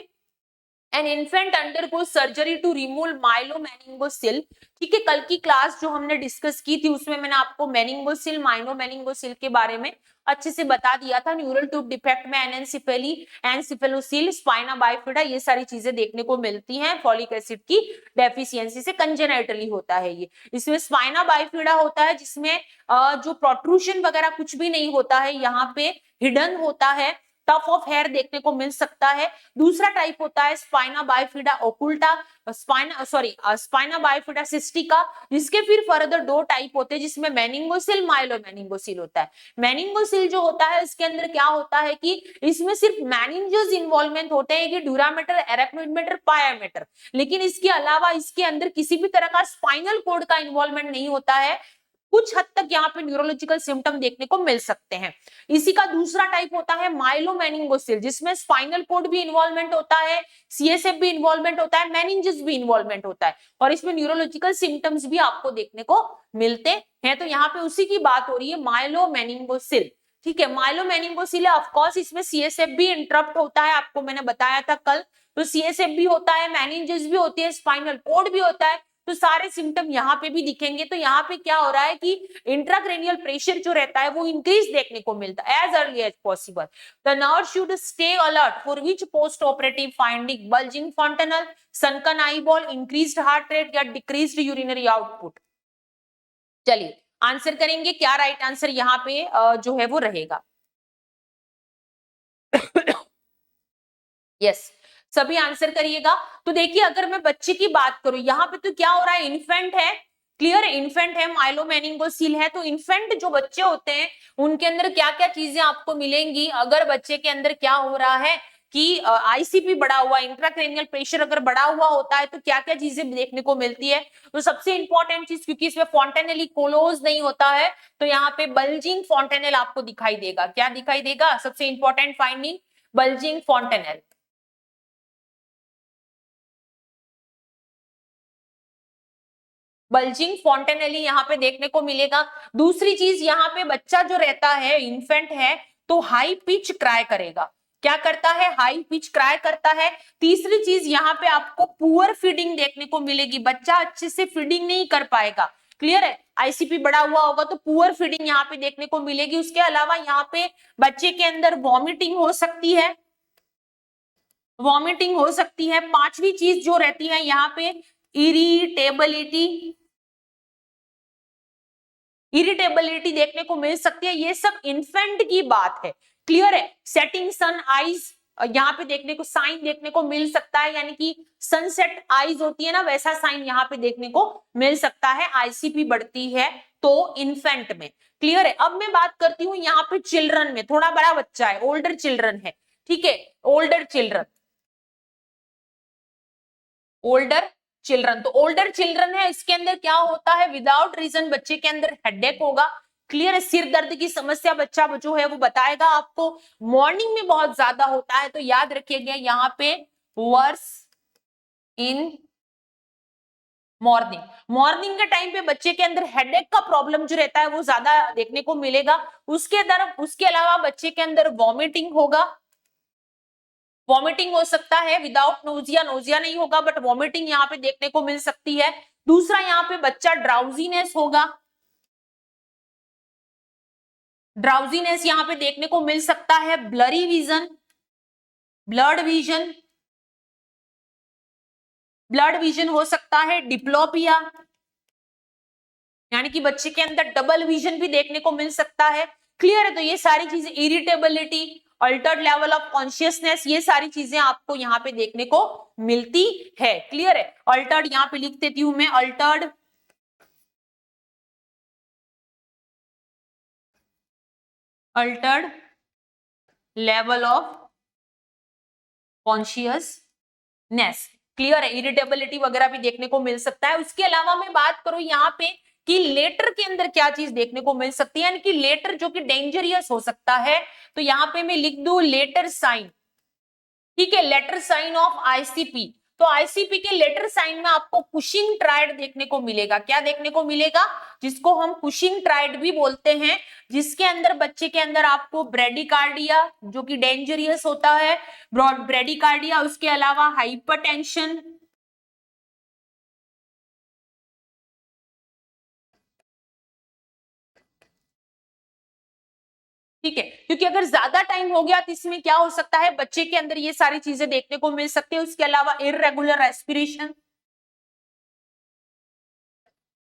an infant undergoes surgery to remove myelomeningocele. ठीक है, कल की क्लास जो हमने डिस्कस की थी उसमें मैंने आपको मेनिंगोसिल माइलोमेनिंगोसिल के बारे में अच्छे से बता दिया था। न्यूरल ट्यूब डिफेक्ट में एनेंसिफेली, एनसिफेलोसिल, स्पाइना बाइफिडा ये सारी चीजें देखने को मिलती हैं। फॉलिक एसिड की डेफिशिएंसी से कंजेनाइटली होता है ये। इसमें स्पाइना बाइफिडा होता है जिसमें जो प्रोट्रूशन वगैरह कुछ भी नहीं होता है, यहाँ पे हिडन होता है, टफ ऑफ हेयर देखने को मिल सकता है। दूसरा टाइप होता है spina bifida occulta, spina bifida cystica, जिसके फिर फर्दर दो टाइप होते हैं जिसमें मेनिंगोसिल, माइलोमेनिंगोसिल होता है। मेनिंगोसिल जो होता है इसके अंदर क्या होता है कि इसमें सिर्फ मेनिंजेस इन्वॉल्वमेंट होते हैं कि ड्यूरामेटर, एरेक्नोइडमेटर, पायामेटर, लेकिन इसके अलावा इसके अंदर किसी भी तरह का स्पाइनल कोड का इन्वॉल्वमेंट नहीं होता है। कुछ हद तक यहाँ पे न्यूरोलॉजिकल सिम्टम देखने को मिल सकते हैं। इसी का दूसरा टाइप होता है माइलोमेनिंगोसिल, जिसमें स्पाइनल कोड भी इन्वॉल्वमेंट होता है, सीएसएफ भी इन्वॉल्वमेंट होता है, मेनिंजेस भी इन्वॉल्वमेंट होता है, और इसमें न्यूरोलॉजिकल सिम्टम्स भी आपको देखने को मिलते हैं। तो यहाँ पे उसी की बात हो रही है, माइलोमेनिंगोसिल। ठीक है, माइलोमेनिंगोसिल है, ऑफ कोर्स इसमें सीएसएफ भी इंटरप्ट होता है, आपको मैंने बताया था कल। तो सीएसएफ भी होता है, मेनिंजेस भी होती है, स्पाइनल कोड भी होता है, तो सारे सिम्टम यहाँ पे भी दिखेंगे। तो यहाँ पे क्या हो रहा है कि इंट्राक्रेनियल प्रेशर जो रहता है वो इंक्रीज देखने को मिलता है as early as possible. The nurse should stay alert for which post operative finding, bulging fontanelle, sunken eyeball, increased heart rate या डिक्रीज्ड यूरिनरी आउटपुट। चलिए आंसर करेंगे, क्या राइट आंसर यहाँ पे जो है वो रहेगा। यस, सभी आंसर करिएगा। तो देखिए अगर मैं बच्चे की बात करूं, यहाँ पे तो क्या हो रहा है, इन्फेंट है, क्लियर है, इन्फेंट है, माइलोमेनिंगोसिल है। तो इन्फेंट जो बच्चे होते हैं उनके अंदर क्या क्या चीजें आपको मिलेंगी, अगर बच्चे के अंदर क्या हो रहा है कि आईसीपी बढ़ा हुआ, इंट्राक्रेनियल प्रेशर अगर बढ़ा हुआ होता है तो क्या क्या चीजें देखने को मिलती है। तो सबसे इंपॉर्टेंट चीज, क्योंकि इसमें फॉन्टेनेली क्लोज नहीं होता है, तो यहाँ पे बल्जिंग फॉन्टेनल आपको दिखाई देगा। क्या दिखाई देगा, सबसे important finding, bulging fontanel. Bulging fontanelle यहाँ पे देखने को मिलेगा। दूसरी चीज, यहाँ पे बच्चा जो रहता है, इन्फेंट है, तो हाई पिच क्राई करेगा। क्या करता है, हाई पिच क्राई करता है। तीसरी चीज, यहाँ पे आपको पुअर फीडिंग देखने को मिलेगी, बच्चा अच्छे से फीडिंग नहीं कर पाएगा। क्लियर है, आईसीपी बढ़ा हुआ होगा तो पुअर फीडिंग यहाँ पे देखने को मिलेगी। उसके अलावा यहाँ पे बच्चे के अंदर वॉमिटिंग हो सकती है, वॉमिटिंग हो सकती है। पांचवी चीज जो रहती है यहाँ पे, इरिटेबिलिटी, इरिटेबिलिटी देखने को मिल सकती है। ये सब इन्फेंट की बात है, क्लियर है। सेटिंग सन आईज यहाँ पे देखने को, साइन देखने को मिल सकता है, यानी कि सनसेट आईज होती है ना, वैसा साइन यहाँ पे देखने को मिल सकता है। आईसीपी बढ़ती है तो इन्फेंट में, क्लियर है। अब मैं बात करती हूँ यहाँ पे चिल्ड्रन में, थोड़ा बड़ा बच्चा है, ओल्डर चिल्ड्रन है, ठीक है, ओल्डर चिल्ड्रन, ओल्डर चिल्ड्रन। तो ओल्डर चिल्ड्रन है, इसके अंदर क्या होता है, विदाउट रीजन बच्चे के अंदर हेडेक होगा, क्लियर है। सिर दर्द की समस्या बच्चा जो है वो बताएगा आपको। मॉर्निंग में बहुत ज्यादा होता है, तो याद रखिएगा यहाँ पे वर्स इन मॉर्निंग। मॉर्निंग के टाइम पे बच्चे के अंदर हेडेक का प्रॉब्लम जो रहता है वो ज्यादा देखने को मिलेगा। उसके अलावा बच्चे के अंदर वॉमिटिंग होगा, वॉमिटिंग हो सकता है विदाउट नोजिया, नोजिया नहीं होगा बट वॉमिटिंग यहाँ पे देखने को मिल सकती है। दूसरा, यहाँ पे बच्चा ड्राउजीनेस होगा, ड्राउजीनेस यहाँ पे देखने को मिल सकता है। Blurry vision, blood vision, blood vision हो सकता है। डिप्लोपिया, यानी कि बच्चे के अंदर डबल विजन भी देखने को मिल सकता है, क्लियर है। तो ये सारी चीजें, irritability, Altered level of consciousness, ये सारी चीजें आपको यहाँ पे देखने को मिलती है, क्लियर है। अल्टर्ड यहाँ पे लिख देती हूं मैं, Altered level of consciousness, clear है। इरिटेबिलिटी वगैरह भी देखने को मिल सकता है। उसके अलावा मैं बात करूं यहाँ पे कि लेटर के अंदर क्या चीज देखने को मिल सकती है, यानी कि लेटर जो कि डेंजरियस हो सकता है, तो यहाँ पे मैं लिख दूं लेटर साइन, ठीक है, लेटर साइन ऑफ आईसीपी। तो आईसीपी के लेटर साइन में आपको कुशिंग ट्रायड देखने को मिलेगा। क्या देखने को मिलेगा? जिसको हम कुशिंग ट्रायड भी बोलते हैं, जिसके अंदर बच्चे के अंदर आपको ब्रेडिकार्डिया जो कि डेंजरियस होता है, ब्रेडिकार्डिया, उसके अलावा हाइपरटेंशन, ठीक है, क्योंकि अगर ज्यादा टाइम हो गया तो इसमें क्या हो सकता है, बच्चे के अंदर ये सारी चीजें देखने को मिल सकती है। उसके अलावा irregular respiration,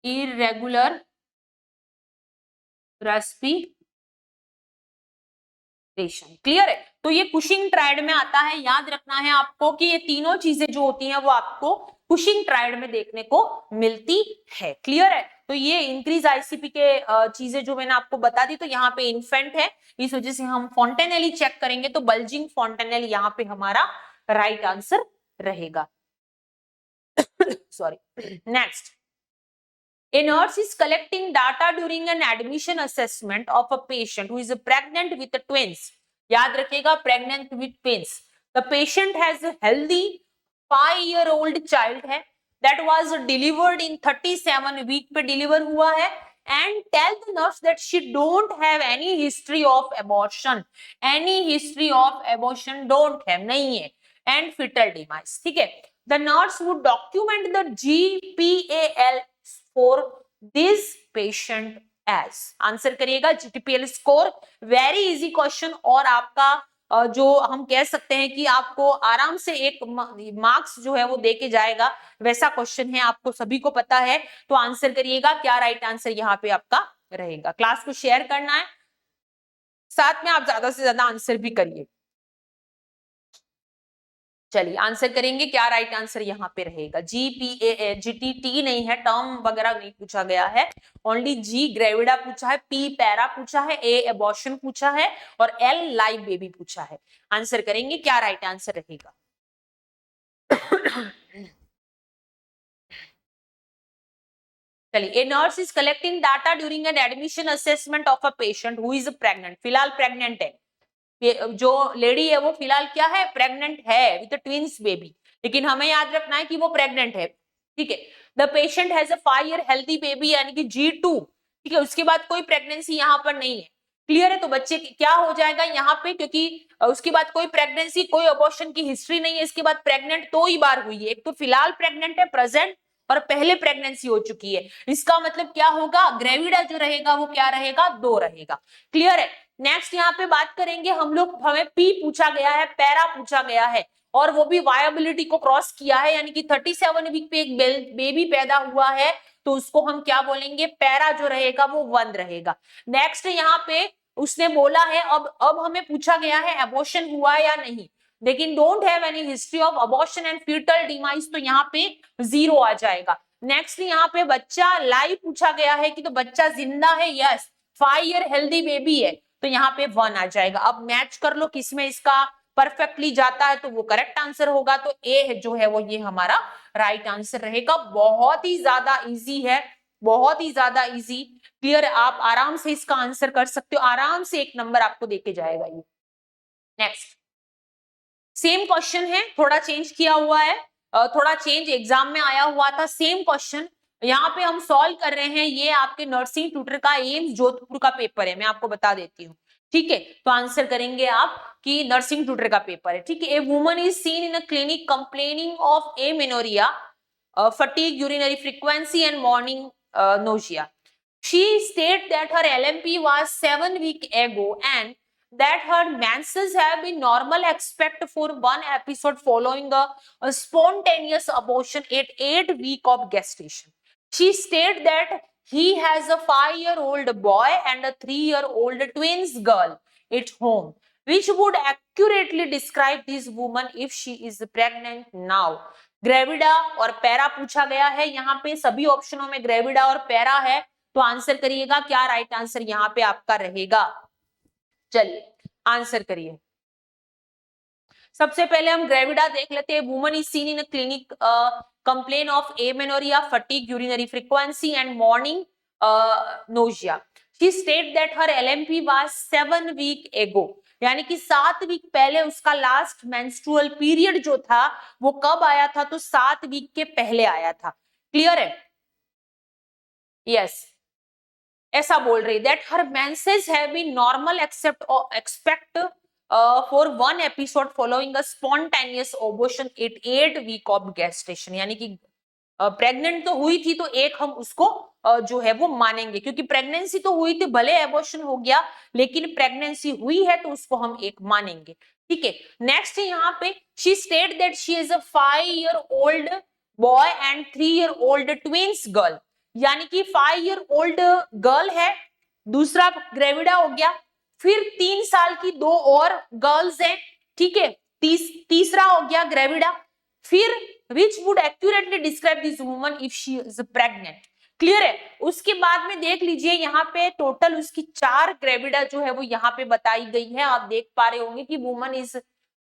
irregular respiration, clear है? तो ये कुशिंग ट्रायड में आता है। याद रखना है आपको कि ये तीनों चीजें जो होती हैं वो आपको कुशिंग ट्रायड में देखने को मिलती है। क्लियर है? तो ये इंक्रीज आईसीपी के चीजें जो मैंने आपको बता दी, तो यहाँ पे इन्फेंट है, इस वजह से हम फॉन्टेनेली चेक करेंगे तो बल्जिंग फॉन्टेनेल यहाँ पे हमारा राइट आंसर रहेगा। Sorry, next, a nurse is collecting data during an admission assessment of a patient who is pregnant with twins. याद रखिएगा, pregnant with twins. The patient has a healthy 5-year-old child है that was delivered in 37 week पे deliver हुआ है, and tell the nurse that she don't have any history of abortion. Any history of abortion don't have, नहीं है, and fetal demise. ठीक है? The nurse would document the GPAL for this patient as. Answer करिएगा GTPL score. Very easy question, और आपका जो हम कह सकते हैं कि आपको आराम से एक मार्क्स जो है वो दे के जाएगा, वैसा क्वेश्चन है, आपको सभी को पता है। तो आंसर करिएगा, क्या राइट आंसर यहाँ पे आपका रहेगा। क्लास को शेयर करना है, साथ में आप ज्यादा से ज्यादा आंसर भी करिए। चलिए आंसर करेंगे, क्या राइट आंसर यहाँ पे रहेगा। GPA नहीं है, टर्म वगैरह नहीं पूछा गया है, ओनली G ग्रेविडा पूछा है, P पैरा पूछा है, A एबॉर्शन पूछा है, और L लाइव बेबी पूछा है। आंसर करेंगे, क्या राइट आंसर रहेगा। चलिए, a nurse is collecting data during an admission assessment of a patient who is pregnant. फिलहाल प्रेग्नेंट है, जो लेडी है वो फिलहाल क्या है, प्रेग्नेंट है विद ट्विंस बेबी, लेकिन हमें याद रखना है कि वो प्रेग्नेंट है। ठीक है, the patient has a 5-year healthy baby यानी कि G2। ठीक है, उसके बाद कोई प्रेगनेंसी यहाँ पर नहीं है। क्लियर है? तो बच्चे क्या हो जाएगा यहाँ पे, क्योंकि उसके बाद कोई प्रेगनेंसी, कोई अबॉर्शन की हिस्ट्री नहीं है, इसके बाद प्रेग्नेंट 2 ही बार हुई है, एक तो फिलहाल प्रेग्नेंट है प्रेजेंट, और पहले प्रेगनेंसी हो चुकी है। इसका मतलब क्या होगा, ग्रेविडा जो रहेगा वो क्या रहेगा, 2 रहेगा। क्लियर है? नेक्स्ट यहाँ पे बात करेंगे हम लोग, हमें पी पूछा गया है, पैरा पूछा गया है, और वो भी वायबिलिटी को क्रॉस किया है, यानी कि 37 वीक पे एक बेबी पैदा हुआ है, तो उसको हम क्या बोलेंगे, पैरा जो रहेगा वो 1 रहेगा। नेक्स्ट यहाँ पे उसने बोला है, अब हमें पूछा गया है एबॉर्शन हुआ है या नहीं, लेकिन don't have any history of abortion and fetal demise, तो यहाँ पे 0 आ जाएगा। नेक्स्ट यहाँ पे बच्चा लाइव पूछा गया है कि तो बच्चा जिंदा है, यस, 5-year हेल्दी बेबी है, तो यहाँ पे 1 आ जाएगा। अब मैच कर लो किसमें इसका परफेक्टली जाता है, तो वो करेक्ट आंसर होगा, तो ए जो है वो ये हमारा राइट आंसर रहेगा। बहुत ही ज्यादा इजी है, बहुत ही ज्यादा इजी। क्लियर? आप आराम से इसका आंसर कर सकते हो, आराम से 1 नंबर आपको देके जाएगा ये। नेक्स्ट, सेम क्वेश्चन है, थोड़ा चेंज किया हुआ है, थोड़ा चेंज एग्जाम में आया हुआ था, सेम क्वेश्चन यहाँ पे हम सॉल्व कर रहे हैं। ये आपके नर्सिंग ट्यूटर का एम्स जोधपुर का पेपर है, मैं आपको बता देती हूँ। ठीक है, तो आंसर करेंगे आप कि नर्सिंग ट्यूटर का पेपर है। ठीक है, a woman is seen in a clinic complaining of amenorrhoea, fatigue, urinary frequency and morning nausea. She stated that her LMP was 7 weeks ago and that her menses have been normal except for 1 episode following a spontaneous abortion at 8 weeks of gestation. She stated that he has a 5-year-old boy and a 3-year-old twins girl at home, which would accurately describe this woman if she is pregnant now. Gravida और para पूछा गया है, यहाँ पे सभी ऑप्शनों में gravida और para है, तो आंसर करिएगा, क्या राइट आंसर यहाँ पे आपका रहेगा। चलिए आंसर करिए। सबसे पहले हम ग्रेविडा देख लेते हैं। Woman is seen in a clinic complain of amenorrhoea, fatigue, urinary frequency and morning nausea. She stated that her LMP was 7 weeks ago. यानी कि 7 वीक पहले उसका लास्ट मेंस्ट्रुअल पीरियड जो था वो कब आया था, तो 7 वीक के पहले आया था। क्लियर है? यस, ऐसा बोल रही that her menses have been normal expect for one episode following a spontaneous ovulation at 8 week of gestation. यानी कि प्रेग्नेंट तो हुई थी तो एक हम उसको जो है वो मानेंगे, क्योंकि प्रेगनेंसी तो हुई थी, भले एबॉर्शन हो गया लेकिन प्रेगनेंसी हुई है तो उसको हम एक मानेंगे। ठीक है, नेक्स्ट यहाँ पे she state that she is a 5-year-old boy and 3-year-old twins girl. यानी कि 5-year-old गर्ल है, दूसरा ग्रेविडा हो गया, फिर 3 साल की 2 और गर्ल्स हैं। ठीक है, तीसरा हो गया ग्रेविडा, फिर which would accurately describe this woman if she is pregnant। Clear है? उसके बाद में देख लीजिए यहाँ पे टोटल उसकी 4 ग्रेविडा जो है वो यहाँ पे बताई गई है। आप देख पा रहे होंगे कि woman is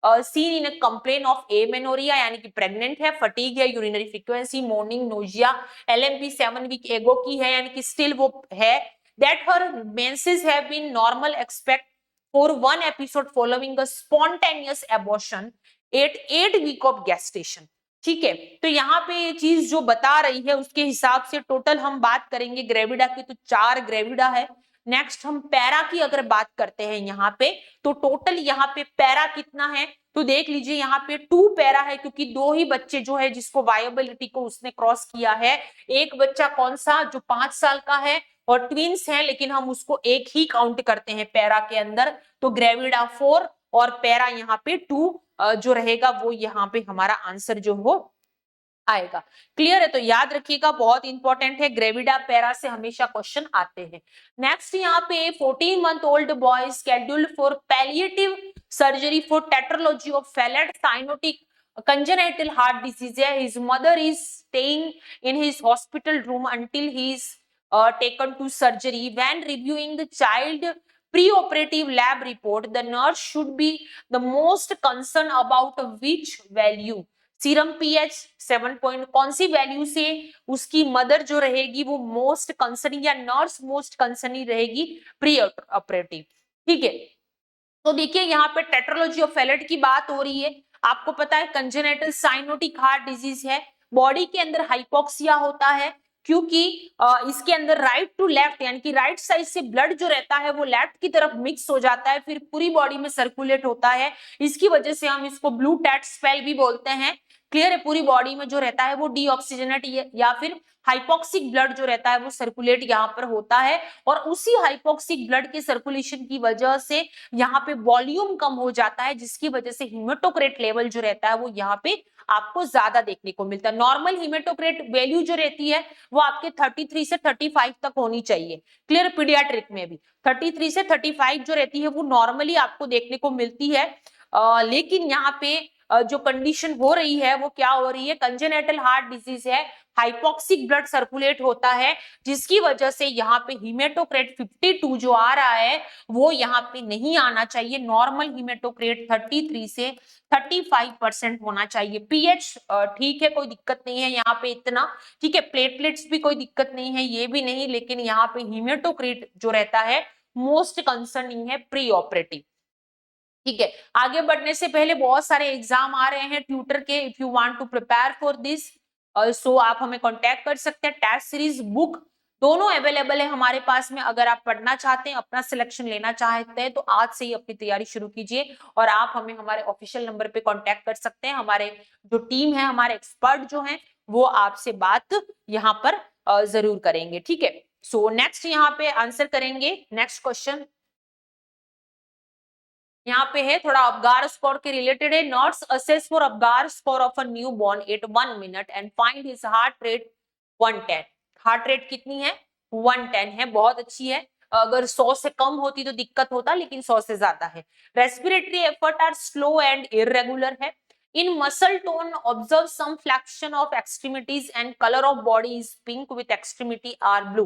seen in a complain of amenorrhoea, यानी कि प्रेग्नेंट है, फटीग है, urinary frequency, morning nausea, LMP 7 week ago की है, यानी कि स्टिल वो है। That her menses have been normal expect for one episode following a spontaneous abortion at 8 week of gestation. ठीक है, तो यहाँ पे ये चीज जो बता रही है उसके हिसाब से टोटल हम बात करेंगे ग्रेविडा की तो 4 ग्रेविडा है। नेक्स्ट हम पैरा की अगर बात करते हैं यहाँ पे, तो टोटल यहाँ पे पैरा कितना है, तो देख लीजिए यहाँ पे 2 पैरा है, क्योंकि 2 ही बच्चे जो है जिसको वायबिलिटी को उसने क्रॉस किया है। एक बच्चा कौन सा, जो 5 साल का है और ट्विंस है, लेकिन हम उसको एक ही काउंट करते हैं पैरा के अंदर, तो ग्रेविडा 4 और पैरा यहाँ पे 2 जो रहेगा वो यहाँ पे हमारा आंसर जो हो आएगा। क्लियर है? तो याद रखिएगा, बहुत इंपॉर्टेंट है, ग्रेविडा पैरा से हमेशा क्वेश्चन आते हैं। नेक्स्ट यहाँ पे 14-month-old boy scheduled for palliative surgery for tetralogy of Fallot cyanotic congenital heart disease है। His mother is staying in his hospital room until he is taken to surgery. When reviewing the child pre-operative lab report, the nurse should be the most concerned about which value, serum pH 7 point, कौन सी value से उसकी mother जो रहेगी वो most concern या nurse most concern रहेगी pre operative. ठीक है, तो देखिए यहाँ पे टेट्रोलॉजी ऑफ फेलेट की बात हो रही है। आपको पता है कंजेनिटल साइनोटिक हार्ट डिजीज है, बॉडी के अंदर हाइपोक्सिया होता है, क्योंकि इसके अंदर राइट टू लेफ्ट यानी कि राइट साइड से ब्लड जो रहता है वो लेफ्ट की तरफ मिक्स हो जाता है, फिर पूरी बॉडी में सर्कुलेट होता है। इसकी वजह से हम इसको ब्लू टैट स्पेल भी बोलते हैं। क्लियर है? पूरी बॉडी में जो रहता है वो डीऑक्सीजनेट या फिर हाइपोक्सिक ब्लड जो रहता है वो सर्कुलेट यहाँ पर होता है, और उसी हाइपोक्सिक ब्लड के सर्कुलेशन की वजह से यहाँ पे वॉल्यूम कम हो जाता है, जिसकी वजह से हीमेटोक्रेट लेवल जो रहता है वो यहाँ पे आपको ज्यादा देखने को मिलता है। नॉर्मल हीमेटोक्रेट वैल्यू जो रहती है वो आपके 33 से 35 तक होनी चाहिए। क्लियर? पीडियाट्रिक में भी 33 से 35 जो रहती है वो नॉर्मली आपको देखने को मिलती है। लेकिन यहाँ पे जो कंडीशन हो रही है वो क्या हो रही है, कंजेनिटल हार्ट डिजीज है, हाइपोक्सिक ब्लड सर्कुलेट होता है, जिसकी वजह से यहाँ पे हीमेटोक्रेट 52 जो आ रहा है वो यहाँ पे नहीं आना चाहिए। नॉर्मल हीमेटोक्रेट 33 से 35% होना चाहिए। पीएच ठीक है, कोई दिक्कत नहीं है यहाँ पे इतना। ठीक है, प्लेटलेट्स भी कोई दिक्कत नहीं है, ये भी नहीं, लेकिन यहाँ पे हीमेटोक्रेट जो रहता है मोस्ट कंसर्निंग है प्री ऑपरेटिव। ठीक है, आगे बढ़ने से पहले बहुत सारे एग्जाम आ रहे हैं ट्यूटर के, if you want to prepare for this so आप हमें कांटेक्ट कर सकते हैं। टेस्ट सीरीज बुक दोनों अवेलेबल है हमारे पास में, अगर आप पढ़ना चाहते हैं, अपना सिलेक्शन लेना चाहते हैं तो आज से ही अपनी तैयारी शुरू कीजिए, और आप हमें हमारे ऑफिशियल नंबर पे कांटेक्ट कर सकते हैं। हमारे जो टीम है, हमारे एक्सपर्ट जो हैं वो आपसे बात यहाँ पर जरूर करेंगे। ठीक है, सो नेक्स्ट यहाँ पे आंसर करेंगे नेक्स्ट क्वेश्चन। यहाँ पे है थोड़ा अबगार स्कोर के रिलेटेड है। Nurse assess for Apgar score of a new born at 1 minute and find his heart rate 110। Heart rate कितनी है? 110 है, बहुत अच्छी है। अगर 100 से कम होती तो दिक्कत होता, लेकिन 100 से ज्यादा है। Respiratory effort are slow and irregular है। In muscle tone, observe some flexion of extremities and color of body is pink with extremity are blue.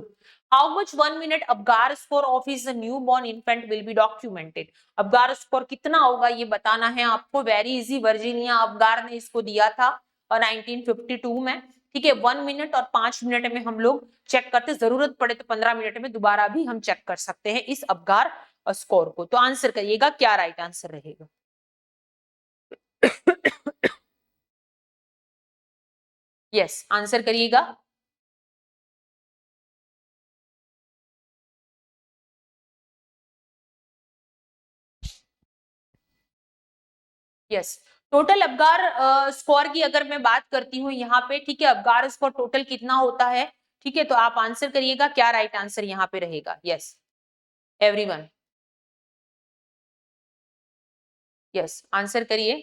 How much 1 minute Apgar score of his newborn infant will be documented? Apgar score कितना होगा ये बताना है आपको। Very easy, Virginia Apgar ने इसको दिया था और 1952 में। ठीक है, 1 मिनट और 5 मिनट में हम लोग चेक करते, जरूरत पड़े तो 15 मिनट में दोबारा भी हम चेक कर सकते हैं इस अपगार स्कोर को। तो आंसर करिएगा क्या राइट आंसर रहेगा। यस, आंसर करिएगा। यस, टोटल अबगार स्कोर की अगर मैं बात करती हूँ यहाँ पे, ठीक है, अबगार स्कोर टोटल कितना होता है, ठीक है, तो आप आंसर करिएगा क्या राइट आंसर यहाँ पे रहेगा। यस एवरीवन, यस आंसर करिए।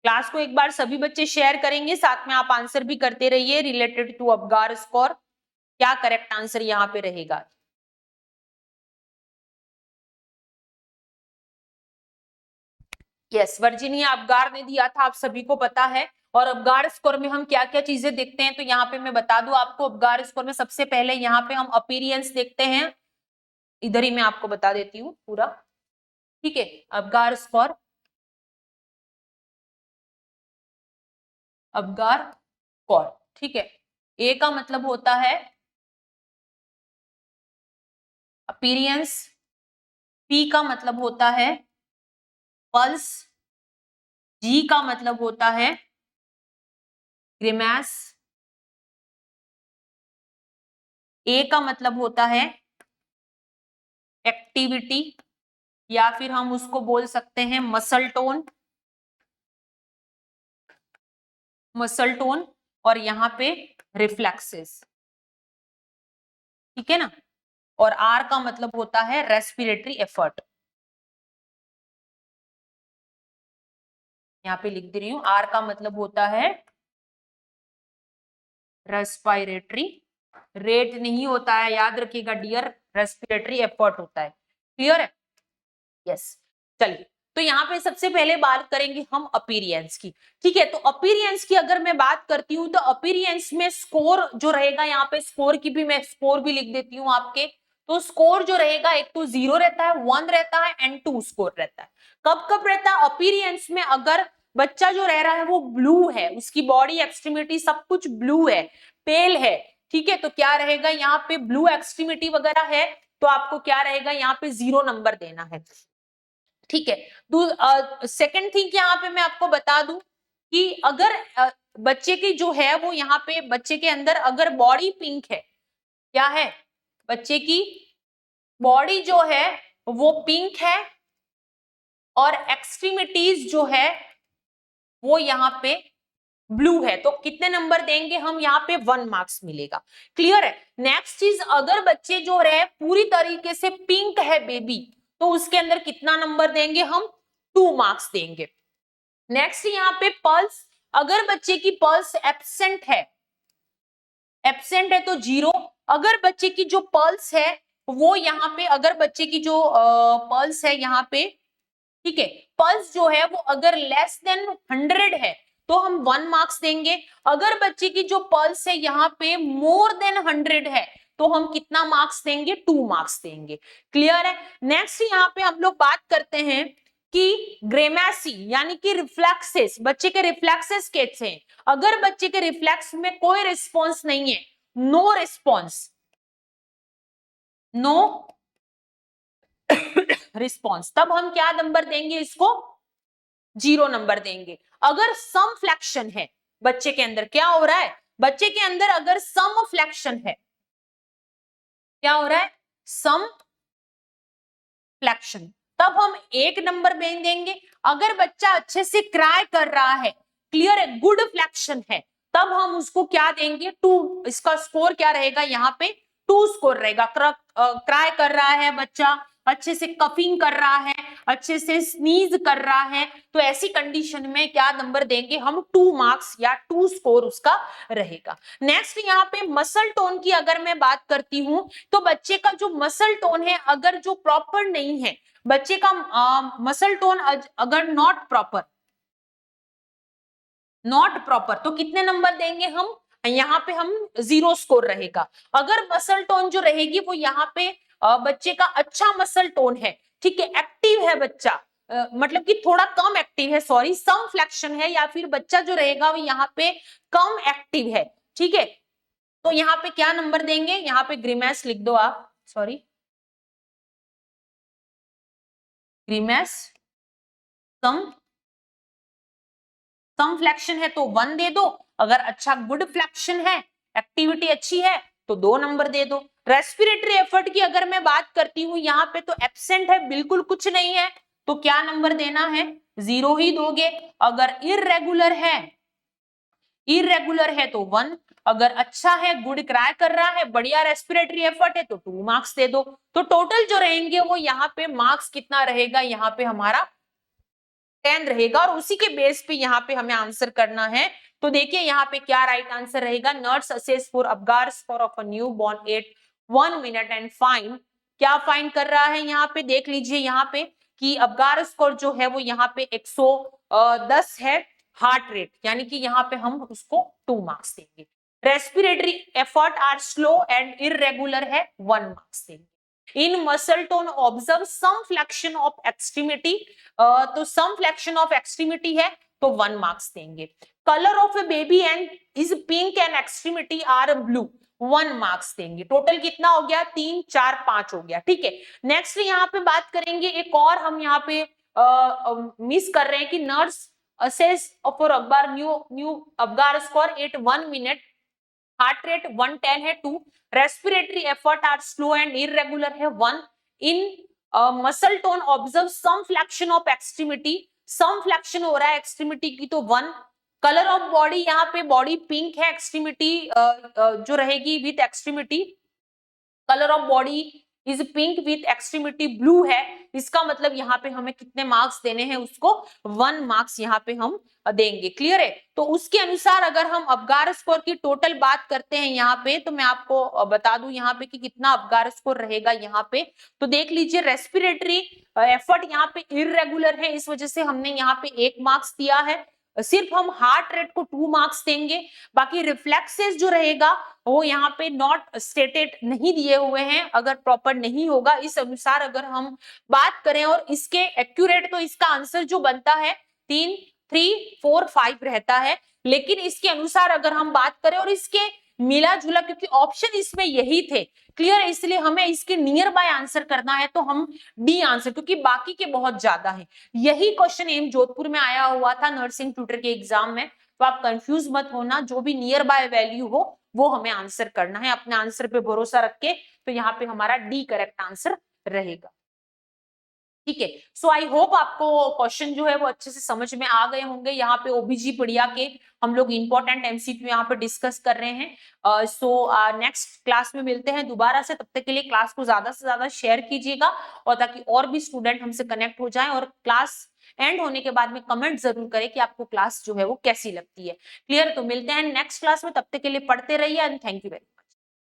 क्लास को एक बार सभी बच्चे शेयर करेंगे, साथ में आप आंसर भी करते रहिए रिलेटेड टू अबगार स्कोर, क्या करेक्ट आंसर यहाँ पे रहेगा। यस, वर्जीनिया अबगार ने दिया था, आप सभी को पता है। और अबगार स्कोर में हम क्या क्या चीजें देखते हैं, तो यहाँ पे मैं बता दूं आपको, अबगार स्कोर में सबसे पहले यहाँ पे हम अपीरियंस देखते हैं, इधर ही मैं आपको बता देती हूँ पूरा, ठीक है। अबगार स्कोर, अबगार स्कोर, ठीक है, ए का मतलब होता है अपीरियंस, पी का मतलब होता है पल्स, जी का मतलब होता है ग्रिमास, ए का मतलब होता है एक्टिविटी, या फिर हम उसको बोल सकते हैं मसल टोन, मसल टोन, और यहाँ पे रिफ्लेक्सेस, ठीक है ना। और आर का मतलब होता है रेस्पिरेटरी एफर्ट, यहाँ पे लिख दे रही हूं, आर का मतलब होता है रेस्पिरेटरी रेट नहीं होता है, याद रखिएगा डियर, रेस्पिरेटरी एफर्ट होता है। क्लियर है। यस, चलिए, तो यहाँ पे सबसे पहले बात करेंगे हम अपीरियंस की, ठीक है। तो अपीरियंस की अगर मैं बात करती हूँ, तो अपीरियंस में स्कोर जो रहेगा, यहाँ पे स्कोर की भी मैं स्कोर भी लिख देती हूँ आपके। तो स्कोर जो रहेगा, एक तो 0 रहता है, 1 रहता है एंड 2 स्कोर रहता है। कब कब रहता है अपीरियंस में, अगर बच्चा जो रह रहा है वो ब्लू है, उसकी बॉडी एक्सट्रीमिटी सब कुछ ब्लू है, पेल है, ठीक है, तो क्या रहेगा यहाँ पे, ब्लू एक्सट्रीमिटी वगैरह है, तो आपको क्या रहेगा यहाँ पे 0 नंबर देना है, ठीक है। सेकंड थिंग यहाँ पे मैं आपको बता दूं कि अगर बच्चे की जो है वो यहाँ पे, बच्चे के अंदर अगर बॉडी पिंक है, क्या है, बच्चे की बॉडी जो है वो पिंक है, और एक्सट्रीमिटीज जो है वो यहाँ पे ब्लू है, तो कितने नंबर देंगे हम, यहाँ पे 1 मार्क्स मिलेगा। क्लियर है। नेक्स्ट चीज, अगर बच्चे जो है पूरी तरीके से पिंक है बेबी, तो उसके अंदर कितना नंबर देंगे हम, 2 मार्क्स देंगे। नेक्स्ट यहाँ पे पल्स, अगर बच्चे की पल्स एब्सेंट है, एब्सेंट है तो 0। अगर बच्चे की जो पल्स है वो यहाँ पे, अगर बच्चे की जो पल्स है यहाँ पे, ठीक है, पल्स जो है वो अगर लेस देन 100 है तो हम 1 मार्क्स देंगे। अगर बच्चे की जो पल्स है यहाँ पे मोर देन 100 है तो हम कितना मार्क्स देंगे, 2 मार्क्स देंगे। क्लियर है। नेक्स्ट यहाँ पे हम लोग बात करते हैं कि ग्रेमेसी यानी कि रिफ्लेक्सेस, बच्चे के रिफ्लेक्सेस कैसे हैं। अगर बच्चे के रिफ्लेक्स में कोई रिस्पॉन्स नहीं है, नो रिस्पॉन्स, नो रिस्पॉन्स, तब हम क्या नंबर देंगे इसको, 0 नंबर देंगे। अगर सम फ्लैक्शन है बच्चे के अंदर, क्या हो रहा है, बच्चे के अंदर अगर सम फ्लैक्शन है, क्या हो रहा है, सम फ्लैक्शन, तब हम 1 नंबर देंगे। अगर बच्चा अच्छे से क्राई कर रहा है, क्लियर है, गुड फ्लैक्शन है, तब हम उसको क्या देंगे, 2, इसका स्कोर क्या रहेगा यहाँ पे, 2 स्कोर रहेगा। क्राई कर रहा है बच्चा, अच्छे से कफिंग कर रहा है, अच्छे से स्नीज कर रहा है, तो ऐसी कंडीशन में क्या नंबर देंगे हम, 2 मार्क्स या 2 स्कोर उसका रहेगा। नेक्स्ट यहाँ पे मसल टोन की अगर मैं बात करती हूं, तो बच्चे का जो मसल टोन है अगर जो प्रॉपर नहीं है, बच्चे का मसल टोन अगर नॉट प्रॉपर, नॉट प्रॉपर, तो कितने नंबर देंगे हम, यहाँ पे हम 0 स्कोर रहेगा। अगर मसल टोन जो रहेगी वो यहाँ पे बच्चे का अच्छा मसल टोन है, ठीक है, एक्टिव है बच्चा, मतलब कि थोड़ा कम एक्टिव है, सॉरी, सम फ्लेक्शन है, या फिर बच्चा जो रहेगा वो यहाँ पे कम एक्टिव है, ठीक है, तो यहाँ पे क्या नंबर देंगे, यहाँ पे ग्रीमेस लिख दो आप, सॉरी, ग्रीमेस, सम फ्लैक्शन है तो 1 दे दो, अगर अच्छा गुड फ्लैक्शन है, एक्टिविटी अच्छी है तो 2 नंबर दे दो। रेस्पिरेटरी एफर्ट की अगर मैं बात करती हूं यहाँ पे तो एब्सेंट है, बिल्कुल कुछ नहीं है, तो क्या नंबर देना है, 0 ही दोगे। अगर इरेगुलर है तो 1, अगर अच्छा है, गुड क्राई कर रहा है, बढ़िया रेस्पिरेटरी एफर्ट है तो 2 मार्क्स दे दो। तो टोटल जो रहेंगे वो यहाँ पे मार्क्स कितना रहेगा, यहाँ पे हमारा 10 रहेगा, और उसी के बेस पे यहाँ पे हमें आंसर करना है। तो देखिए यहाँ पे क्या राइट आंसर रहेगा, nurse assess for Apgar score of a new born at 1 minute and fine, क्या फाइन कर रहा है यहाँ पे, देख लीजिए यहाँ पे कि अपगार स्कोर जो है वो यहाँ पे 110 है, हार्ट रेट, यानी कि यहाँ पे हम उसको 2 मार्क्स देंगे। Respiratory effort are slow and irregular है, 1 मार्क्स देंगे। In muscle tone observe some flexion of extremity, तो सम फ्लेक्शन ऑफ एक्सट्रीमिटी है तो 1 मार्क्स देंगे। Colour of a baby and is pink and extremity are blue, 1 marks देंगे। Total कितना हो गया, 3 4 5 हो गया, ठीक है। नेक्स्ट यहाँ पे बात करेंगे, एक और हम यहाँ पे मिस कर रहे हैं कि nurse assess for Apgar new Apgar score at 1 minute, heart rate 110 है 2, respiratory effort are slow and irregular है 1, in muscle tone observe some flexion of extremity, some flexion हो रहा है एक्सट्रीमिटी की तो 1, कलर ऑफ बॉडी यहाँ पे body pink है, एक्सट्रीमिटी जो रहेगी with extremity, colour of body is pink with extremity blue है, इसका मतलब यहाँ पे हमें कितने मार्क्स देने हैं उसको, 1 मार्क्स यहाँ पे हम देंगे। क्लियर है, तो उसके अनुसार अगर हम अपगार स्कोर की टोटल बात करते हैं यहाँ पे, तो मैं आपको बता दूं यहाँ पे कि कितना अपगार स्कोर रहेगा यहाँ पे। तो देख लीजिए रेस्पिरेटरी एफर्ट यहाँ पे इरेगुलर है, इस वजह से हमने यहाँ पे 1 मार्क्स दिया है, सिर्फ हम हार्ट रेट को 2 मार्क्स देंगे। बाकी रिफ्लेक्सेस जो रहेगा वो यहाँ पे नॉट स्टेटेड नहीं दिए हुए हैं, अगर प्रॉपर नहीं होगा इस अनुसार अगर हम बात करें, और इसके एक्यूरेट तो इसका आंसर जो बनता है 3 3 4 5 रहता है, लेकिन इसके अनुसार अगर हम बात करें और इसके मिला जुला, क्योंकि ऑप्शन इसमें यही थे, क्लियर है, इसलिए हमें इसके नियर बाय आंसर करना है, तो हम डी आंसर, क्योंकि बाकी के बहुत ज्यादा है। यही क्वेश्चन एम जोधपुर में आया हुआ था नर्सिंग ट्यूटर के एग्जाम में, तो आप कंफ्यूज मत होना, जो भी नियर बाय वैल्यू हो वो हमें आंसर करना है, अपने आंसर पे भरोसा रख के, तो यहाँ पे हमारा डी करेक्ट आंसर रहेगा। ठीक है, सो आई होप आपको क्वेश्चन जो है वो अच्छे से समझ में आ गए होंगे। यहाँ पे ओबीजी पढ़िया के हम लोग इंपॉर्टेंट एमसीक्यू यहाँ पे डिस्कस कर रहे हैं। सो नेक्स्ट क्लास में मिलते हैं दोबारा से, तब तक के लिए क्लास को ज्यादा से ज्यादा शेयर कीजिएगा, और ताकि और भी स्टूडेंट हमसे कनेक्ट हो जाएं, और क्लास एंड होने के बाद में कमेंट जरूर करें कि आपको क्लास जो है वो कैसी लगती है। क्लियर, तो मिलते हैं नेक्स्ट क्लास में, तब तक के लिए पढ़ते रहिए and thank you very much.